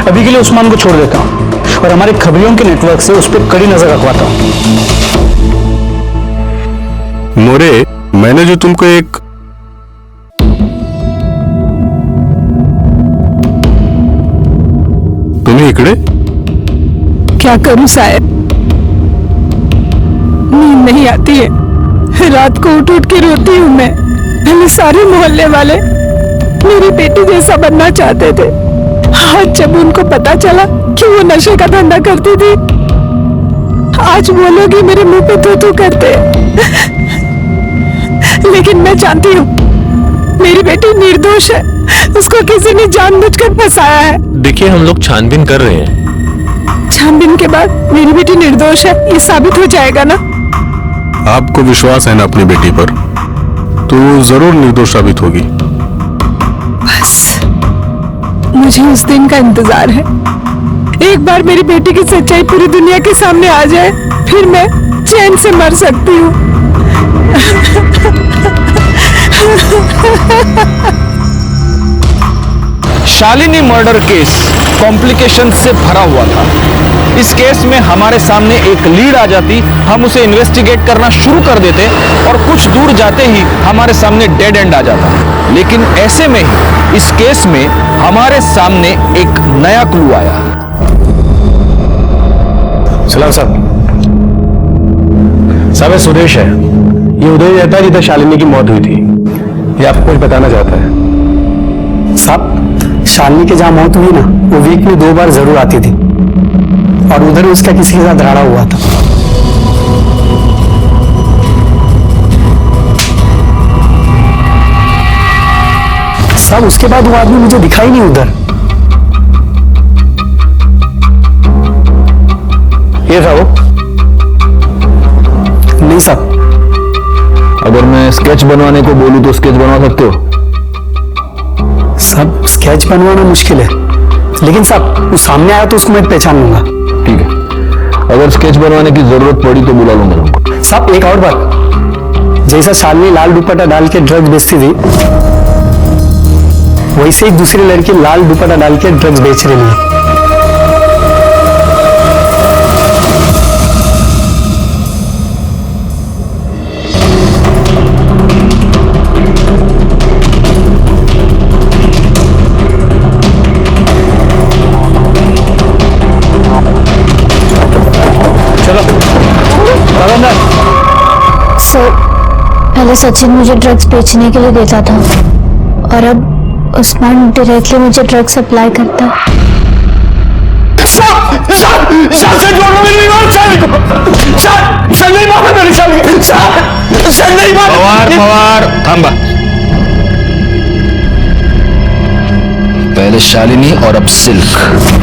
अभी के लिए उस्मान को छोड़ देता हूँ और हमारे खबरियों के नेटवर्क से उस पर कड़ी नजर रखवाता हूँ। मोरे, मैंने जो तुमको एक तुम्हें इकड़े क्या करूं साहब, नींद नहीं आती है, रात को उठ उठ के रोती हूँ मैं। पहले सारे मोहल्ले वाले मेरी बेटी जैसा बनना चाहते थे, आज जब उनको पता चला कि वो नशे का धंधा करती थी, आज वो लोग ही मेरे मुंह पे थू-थू करते। लेकिन मैं जानती हूँ मेरी बेटी निर्दोष है, उसको किसी ने जानबूझकर फंसाया है। देखिए हम लोग छानबीन कर रहे हैं, छानबीन के बाद मेरी बेटी निर्दोष है ये साबित हो जाएगा ना। आपको विश्वास है ना अपनी बेटी पर, तो जरूर निर्दोष साबित होगी। बस मुझे उस दिन का इंतजार है, एक बार मेरी बेटी की सच्चाई पूरी दुनिया के सामने आ जाए, फिर मैं चैन से मर सकती हूँ। शालिनी मर्डर केस कॉम्प्लिकेशन से भरा हुआ था। इस केस में हमारे सामने एक लीड आ जाती, हम उसे इन्वेस्टिगेट करना शुरू कर देते और कुछ दूर जाते ही हमारे सामने डेड एंड आ जाता। लेकिन ऐसे में ही इस केस में हमारे सामने एक नया क्लू आया। सलाम साहब, साहब सुरेश है, ये उदय रहता है जिधर शालिनी की मौत हुई थी, ये आपको कुछ बताना चाहता है। साहब शालिनी के जहां मौत हुई ना, वो वीक में 2 बार जरूर आती थी और उधर उसका किसी के साथ झगड़ा हुआ था। साहब उसके बाद वो आदमी मुझे दिखाई नहीं उधर। ये था वो? नहीं साहब। अगर मैं स्केच बनवाने को बोलूं तो स्केच बनवा सकते हो? साहब स्केच बनवाना मुश्किल है, लेकिन साहब वो सामने आया तो उसको मैं पहचान लूंगा। ठीक है, अगर स्केच बनवाने की जरूरत पड़ी तो बुला लूंगा तुमको। साहब एक और बात, जैसा शालिनी लाल दुपट्टा डाल के ड्रग्स बेचती थी, वैसे एक दूसरी लड़की लाल दुपट्टा डाल के ड्रग्स बेच रही है। सर पहले सचिन मुझे ड्रग्स बेचने के लिए देता था और अब उस्मान डायरेक्टली मुझे ड्रग्स सप्लाई करता है। पहले शालिनी और अब सिल्क।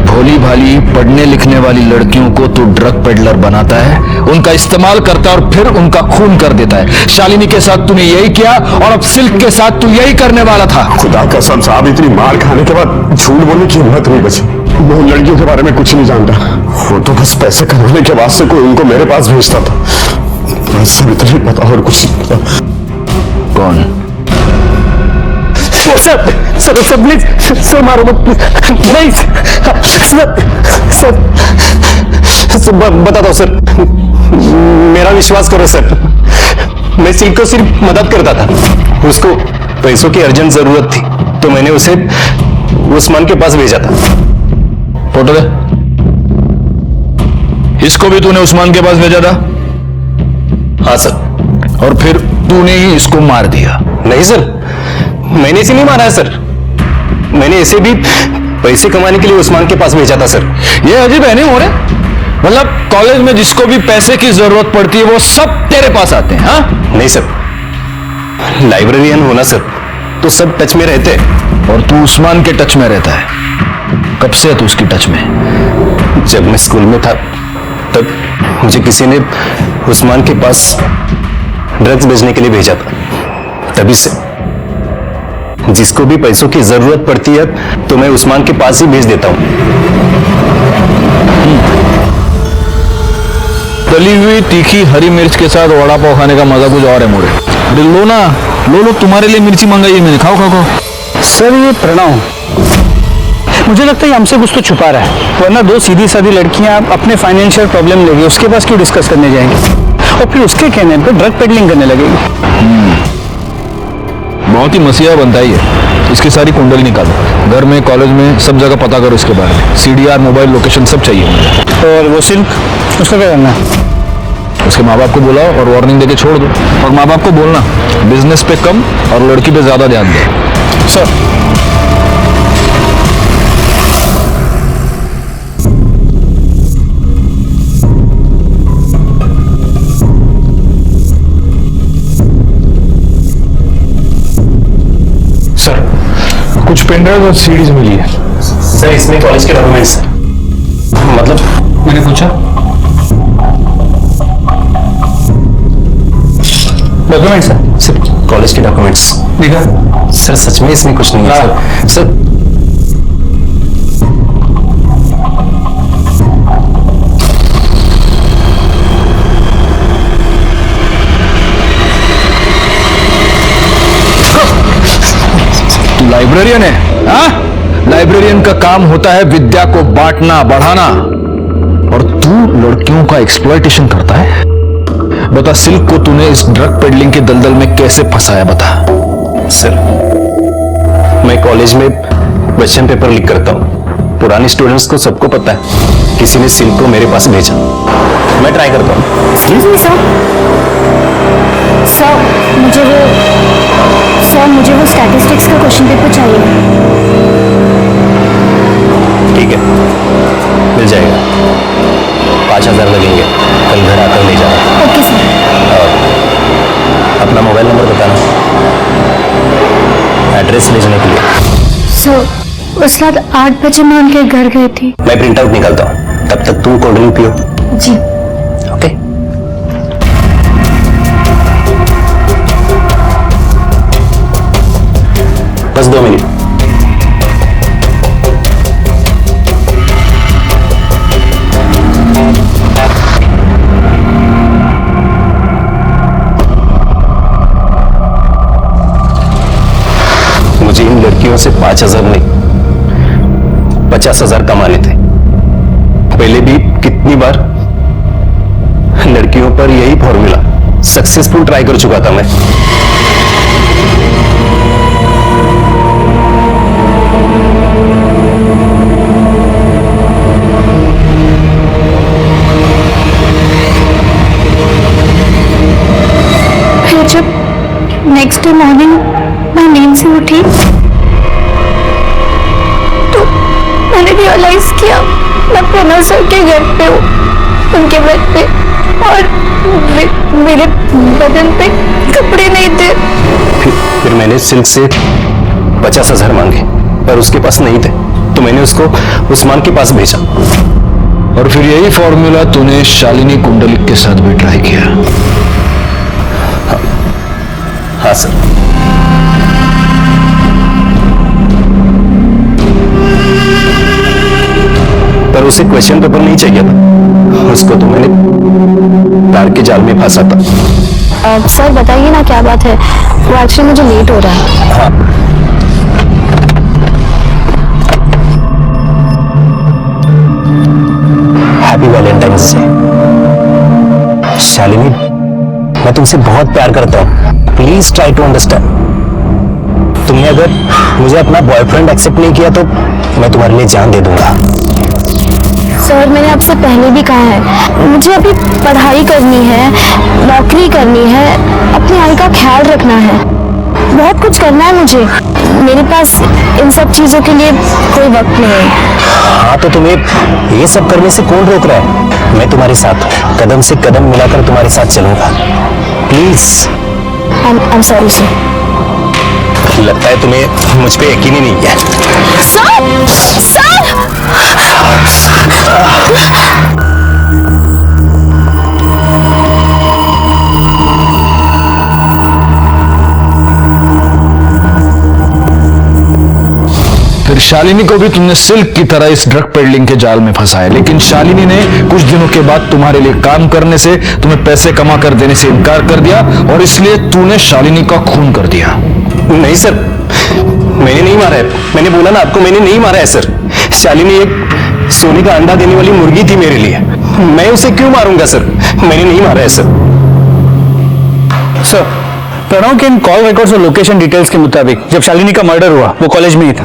भोली भाली पढ़ने लिखने वाली लड़कियों को तो ड्रग पेडलर बनाता है, उनका इस्तेमाल करता है और फिर उनका खून कर देता है। शालिनी के साथ तूने यही किया और अब सिल्क के साथ तू यही करने वाला था। खुदा कसम साहब, इतनी मार खाने के बाद झूठ बोलने की हिम्मत नहीं बची। वो लड़कियों के बारे में कुछ नहीं जानता, वो तो बस पैसे कमाने के वास्ते कोई उनको मेरे पास भेजता था। बस सब इतना ही पता और कुछ नहीं पता। कौन? Sir sir sir please sir मारो मत नहीं सर सर बताता हूँ सर, मेरा विश्वास करो सर, मैं सिल्क को सिर्फ मदद करता था, उसको पैसों की अर्जेंट जरूरत थी तो मैंने उसे उस्मान के पास भेजा था। फोटो दे। इसको भी तूने उस्मान के पास भेजा था? हाँ सर। और फिर तूने ही इसको मार दिया? नहीं सर, मैंने इसे नहीं मारा है सर। मैंने इसे भी पैसे कमाने के लिए उस्मान के पास भेजा था सर। ये अजीब है नहीं हो रहे? मतलब कॉलेज में जिसको भी पैसे की जरूरत पड़ती है वो सब तेरे पास आते हैं? हाँ? नहीं सर, लाइब्रेरियन होना सर तो सब टच में रहते हैं। और तू उस्मान के टच में रहता है? कब से है तू उसकी टच में? जब मैं स्कूल में था तब मुझे किसी ने उस्मान के पास ड्रग्स बेचने के लिए भेजा था। तभी से जिसको भी पैसों की जरूरत पड़ती है तो मैं उस्मान के पास ही भेज देता हूं। तली हुई तीखी हरी मिर्च के साथ वड़ा पाव खाने का मजा कुछ और है मोरे। अरे लो ना, लो तुम्हारे लिए मिर्ची मंगाई है मैंने, खाओ खाओ खाओ। सर ये प्रणव, मुझे लगता है हमसे कुछ तो छुपा रहा है, वरना दो सीधी सादी लड़कियां अपने फाइनेंशियल प्रॉब्लम लेगी उसके पास क्यों डिस्कस करने जाएंगे और फिर उसके कहने पर ड्रग पेडलिंग करने लगेगी। बहुत ही मसीहा बनता ही है। इसकी सारी कुंडली निकालो, घर में कॉलेज में सब जगह पता करो इसके बारे में। CDR मोबाइल लोकेशन सब चाहिए मुझे। और वो सिल्क, उसका क्या करना है? उसके माँ बाप को बुलाओ और वार्निंग देके छोड़ दो। और माँ बाप को बोलना बिजनेस पे कम और लड़की पे ज्यादा ध्यान दे। सर कुछ पेनड्राइव और CDs मिली है सर। इसमें कॉलेज के डॉक्यूमेंट्स हैं। मतलब मैंने पूछा डॉक्यूमेंट्स है सर, कॉलेज के डॉक्यूमेंट्स। दिखा सर सच में इसमें कुछ नहीं है सर। लाइब्रेरियन है? हाँ? लाइब्रेरियन का काम होता है विद्या को बांटना बढ़ाना, और तू लड़कियों का एक्सप्लॉयटेशन करता है। बता, सिल्क को तूने इस ड्रग पेडलिंग के दलदल में कैसे फंसाया, बता। सर मैं कॉलेज में क्वेश्चन पेपर लीक करता हूँ। पुराने स्टूडेंट्स को सबको पता है किसी ने सिल्क को मेरे पास भेजा। मैं ट्राई करता हूँ। एक्सक्यूज मी सर, मुझे वो स्टैटिस्टिक्स का क्वेश्चन पेपर चाहिए। ठीक है, मिल जाएगा। 5000 लगेंगे, कल घर आकर ले जाना। Okay sir. अपना मोबाइल नंबर बताना, एड्रेस भेजने के लिए। सर उस रात 8 बजे मैं उनके घर गई थी। मैं प्रिंट आउट निकालता हूँ, तब तक तुम कोल्ड ड्रिंक पियो। जी ओके। बस 2 मिनट। मुझे इन लड़कियों से 5000 नहीं 50,000 कमाने थे। पहले भी कितनी बार लड़कियों पर यही फॉर्मूला सक्सेसफुल ट्राई कर चुका था मैं। फिर जब नेक्स्ट डे मॉर्निंग मैं नींद से उठी तो मैंने रियलाइज किया मैं प्रणव सर के घर पे हूँ, उनके बेड पे, और मेरे बदन पे कपड़े नहीं थे। फिर मैंने सिल्क से 50,000 मांगे पर उसके पास नहीं थे, तो मैंने उसको उस्मान के पास भेजा। और फिर यही फॉर्मूला तूने शालिनी कुंडलिक के साथ भी ट्राई किया? हाँ सर। पर उसे क्वेश्चन पेपर नहीं चाहिए था, उसको तो मैंने प्यार के जाल में फंसा था। सर बताइए ना क्या बात है, वो एक्चुअली मुझे लेट हो रहा है। हाँ। Happy Valentine's day. शालिनी, मैं तुमसे बहुत प्यार करता हूँ, प्लीज ट्राई टू अंडरस्टैंड। तुमने अगर मुझे अपना बॉयफ्रेंड एक्सेप्ट नहीं किया तो मैं तुम्हारे लिए जान दे दूंगा। सर मैंने आपसे पहले भी कहा है, मुझे अभी पढ़ाई करनी है, नौकरी करनी है, अपनी आई का ख्याल रखना है, बहुत कुछ करना है मुझे। मेरे पास इन सब चीजों के लिए कोई वक्त नहीं है। हाँ तो तुम्हें ये सब करने से कौन रोक रहा है? मैं तुम्हारे साथ हूँ, कदम से कदम मिलाकर तुम्हारे साथ चलूंगा। प्लीज। I'm sorry sir। लगता है तुम्हें मुझ पे यकीन ही नहीं है। फिर शालिनी को भी तुमने सिल्क की तरह इस ड्रग पेडलिंग के जाल में फंसाया, लेकिन शालिनी ने कुछ दिनों के बाद तुम्हारे लिए काम करने से, तुम्हें पैसे कमा कर देने से इनकार कर दिया और इसलिए तूने शालिनी का खून कर दिया। नहीं सर, मैंने नहीं मारा है। मैंने बोला ना आपको, मैंने नहीं मारा है सर। शालिनी एक सोने का अंडा देने वाली मुर्गी थी मेरे लिए, मैं उसे क्यों मारूंगा सर? मैंने नहीं मारा है सर। सर, प्रणव के इन कॉल रिकॉर्ड्स और लोकेशन डिटेल्स के मुताबिक जब शालिनी का मर्डर हुआ वो कॉलेज में ही था।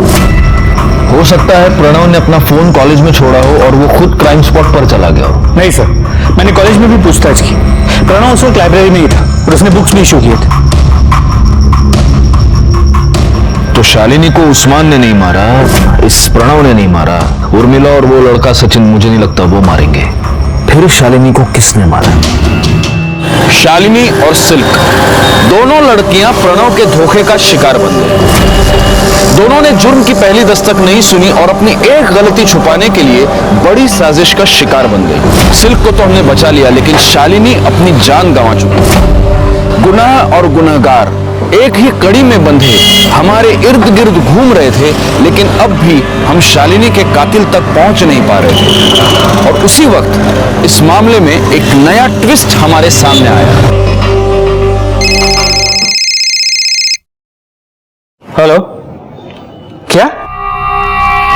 हो सकता है प्रणव ने अपना फोन कॉलेज में छोड़ा हो और वो खुद क्राइम स्पॉट पर चला गया हो। नहीं सर, मैंने कॉलेज में भी पूछताछ की, प्रणव उस वक्त लाइब्रेरी में ही था और उसने बुक्स भी इशू किए थे। तो शालिनी को उस्मान ने नहीं मारा, इस प्रणव ने नहीं मारा, उर्मिला और वो लड़का सचिन मुझे नहीं लगता वो मारेंगे। फिर शालिनी को किसने मारा? शालिनी और सिल्क दोनों लड़कियां प्रणव के धोखे का शिकार बन गई। दोनों ने जुर्म की पहली दस्तक नहीं सुनी और अपनी एक गलती छुपाने के लिए बड़ी साजिश का शिकार बन गई। सिल्क को तो हमने बचा लिया, लेकिन शालिनी अपनी जान गंवा चुकी। गुनाह और गुनहगार एक ही कड़ी में बंधे हमारे इर्द गिर्द घूम रहे थे, लेकिन अब भी हम शालिनी के कातिल तक पहुंच नहीं पा रहे थे। और उसी वक्त इस मामले में एक नया ट्विस्ट हमारे सामने आया। हेलो, क्या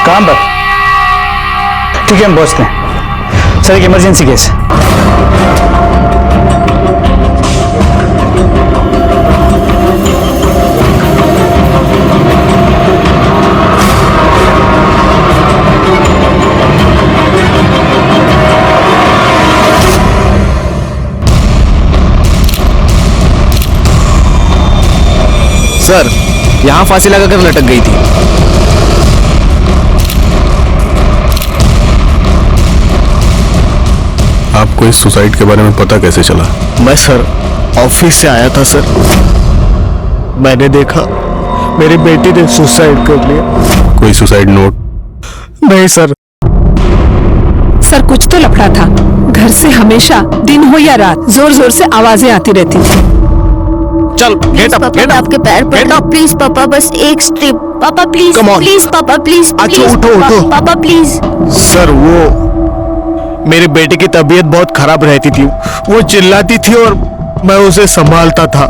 काम पर? ठीक है, हम पहुंचते हैं। सर, एक इमरजेंसी केस है। सर, यहां फांसी लगाकर लटक गई थी। आपको इस सुसाइड के बारे में पता कैसे चला? मैं सर ऑफिस से आया था सर, मैंने देखा मेरी बेटी ने सुसाइड कर लिया। कोई सुसाइड नोट? नहीं सर। सर, कुछ तो लफड़ा था। घर से हमेशा दिन हो या रात जोर जोर से आवाजें आती रहती थी। चल, गेट अप, गेट अप, आपके पैर पड़, प्लीज पापा, बस एक स्ट्रिप पापा, प्लीज प्लीज पापा, प्लीज अच्छा, उठो उठो पापा प्लीज। सर, वो मेरे बेटे की तबीयत बहुत खराब रहती थी, वो चिल्लाती थी और मैं उसे संभालता था।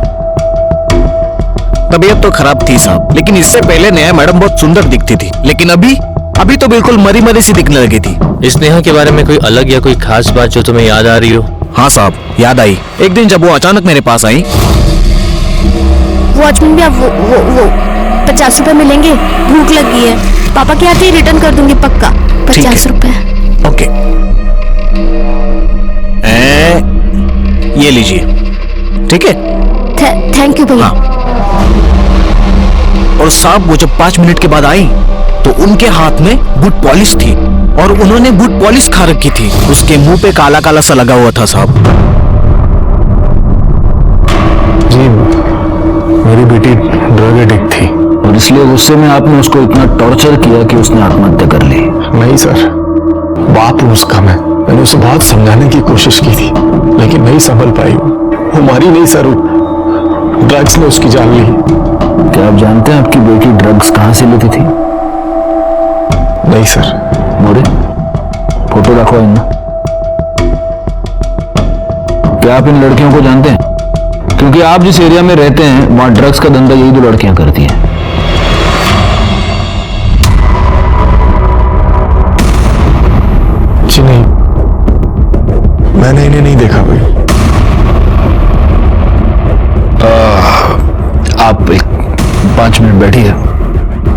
तबीयत तो खराब थी साहब, लेकिन इससे पहले नया मैडम बहुत सुंदर दिखती थी, लेकिन अभी तो बिल्कुल मरी मरी सी दिखने लगी थी। इस नेहा के बारे में कोई अलग या कोई खास बात जो तुम्हें याद आ रही हो? हाँ साहब, याद आई। एक दिन जब वो अचानक मेरे पास आई। वॉचमैन भी, आप वो 50 रुपए मिलेंगे, भूख लगी है। पापा के आते ही रिटर्न कर दूंगी पक्का। 50 रुपए। ओके, ये लीजिए, ठीक है? थैंक यू भैया। और साहब, वो जब 5 मिनट के बाद आई तो उनके हाथ में बूट पॉलिश थी और उन्होंने बूट पॉलिश खा रखी थी। उसके मुंह पे काला काला सा लगा हुआ था साहब। जी, मेरी बेटी ड्रग एडिक्ट थी और इसलिए गुस्से में आपने उसको इतना टॉर्चर किया कि उसने आत्महत्या कर ली। नहीं सर, बाप हूं उसका मैंने उसे बहुत समझाने की कोशिश की थी, लेकिन नहीं संभल पाई। वो मारी नहीं सर, ड्रग्स ने उसकी जान ली। क्या आप जानते हैं आपकी बेटी ड्रग्स कहां से लेती थी? नहीं सर। मोरे, फोटो रखो इनमें। क्या आप इन लड़कियों को जानते हैं? क्योंकि आप जिस एरिया में रहते हैं वहां ड्रग्स का धंधा यही 2 लड़कियां करती हैं। जी नहीं, मैंने इन्हें नहीं देखा भाई। आप 5 मिनट बैठिए,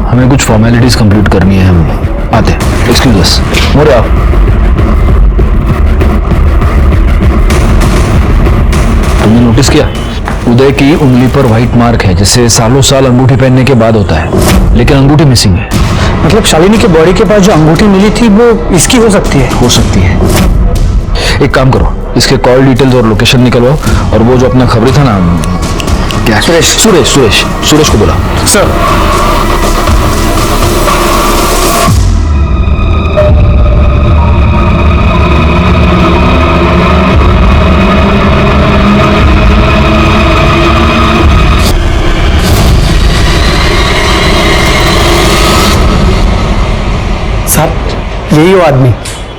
हमें कुछ फॉर्मेलिटीज कंप्लीट करनी है, हम आते हैं। एक्सक्यूज अस। मोरे, आप नोटिस किया? उदय की उंगली पर व्हाइट मार्क है, जिससे सालों साल अंगूठी पहनने के बाद होता है, लेकिन अंगूठी मिसिंग है। मतलब शालिनी के बॉडी के पास जो अंगूठी मिली थी वो इसकी हो सकती है? हो सकती है। एक काम करो, इसके कॉल डिटेल्स और लोकेशन निकलवाओ, और वो जो अपना खबरी था ना, क्या, सुरेश को बोला। सर। साहब, यही वो आदमी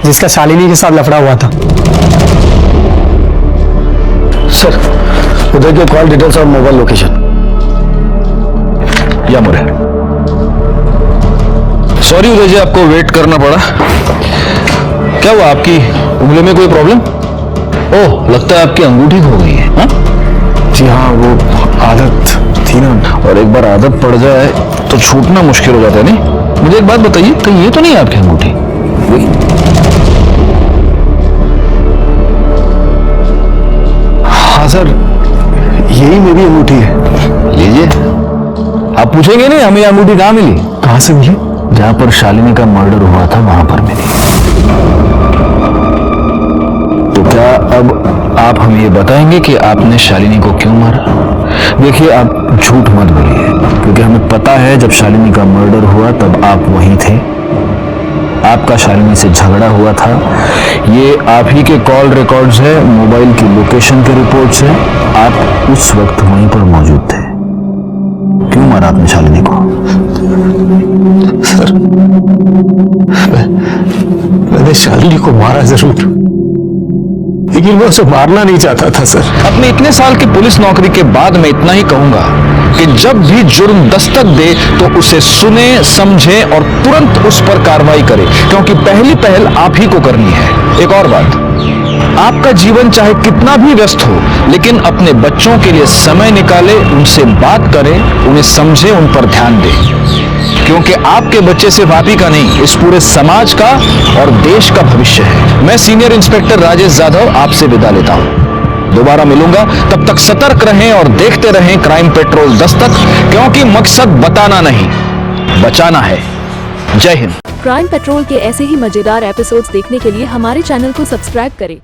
जिसका शालिनी के साथ लफड़ा हुआ था। सर, उदय के कॉल डिटेल्स और मोबाइल लोकेशन या मोरे। सॉरी उदय जी, आपको वेट करना पड़ा। क्या हुआ, आपकी उंगली में कोई प्रॉब्लम? ओह, लगता है आपकी अंगूठी खो गई है। हा? जी हाँ, वो आदत थी ना, और एक बार आदत पड़ जाए तो छूटना मुश्किल हो जाता है। नहीं, मुझे एक बात बताइए, कहीं ये तो नहीं है आपकी अंगूठी? हाँ सर, यही मेरी अंगूठी है। लीजिए। आप पूछेंगे नहीं हमें अंगूठी कहाँ मिली? कहाँ से मिली? जहां पर शालिनी का मर्डर हुआ था वहां पर मिली। तो क्या अब आप हमें ये बताएंगे कि आपने शालिनी को क्यों मारा? देखिए, आप झूठ मत बोलिए, क्योंकि हमें पता है जब शालिनी का मर्डर हुआ तब आप वहीं थे। आपका शालिनी से झगड़ा हुआ था, ये आप ही के कॉल रिकॉर्ड्स है, मोबाइल की लोकेशन के रिपोर्ट्स है, आप उस वक्त वहीं पर मौजूद थे। क्यों मारा आपने शालिनी को? सर, मैंने शालिनी को मारा जरूर, लेकिन मैं उसे मारना नहीं चाहता था सर। अपने इतने साल की पुलिस नौकरी के बाद मैं इतना ही कहूंगा कि जब भी जुर्म दस्तक दे तो उसे सुने, समझे और तुरंत उस पर कार्रवाई करे, क्योंकि पहली पहल आप ही को करनी है। एक और बात, आपका जीवन चाहे कितना भी व्यस्त हो, लेकिन अपने बच्चों के लिए समय निकाले, उनसे बात करें, उन्हें समझे, उन पर ध्यान दें, क्योंकि आपके बच्चे सिर्फ आप ही का नहीं, इस पूरे समाज का और देश का भविष्य है। मैं सीनियर इंस्पेक्टर राजेश यादव आपसे विदा लेता हूं। दोबारा मिलूंगा, तब तक सतर्क रहें और देखते रहें क्राइम पेट्रोल दस्तक, क्योंकि मकसद बताना नहीं, बचाना है। जय हिंद। क्राइम पेट्रोल के ऐसे ही मजेदार एपिसोड्स देखने के लिए हमारे चैनल को सब्सक्राइब करें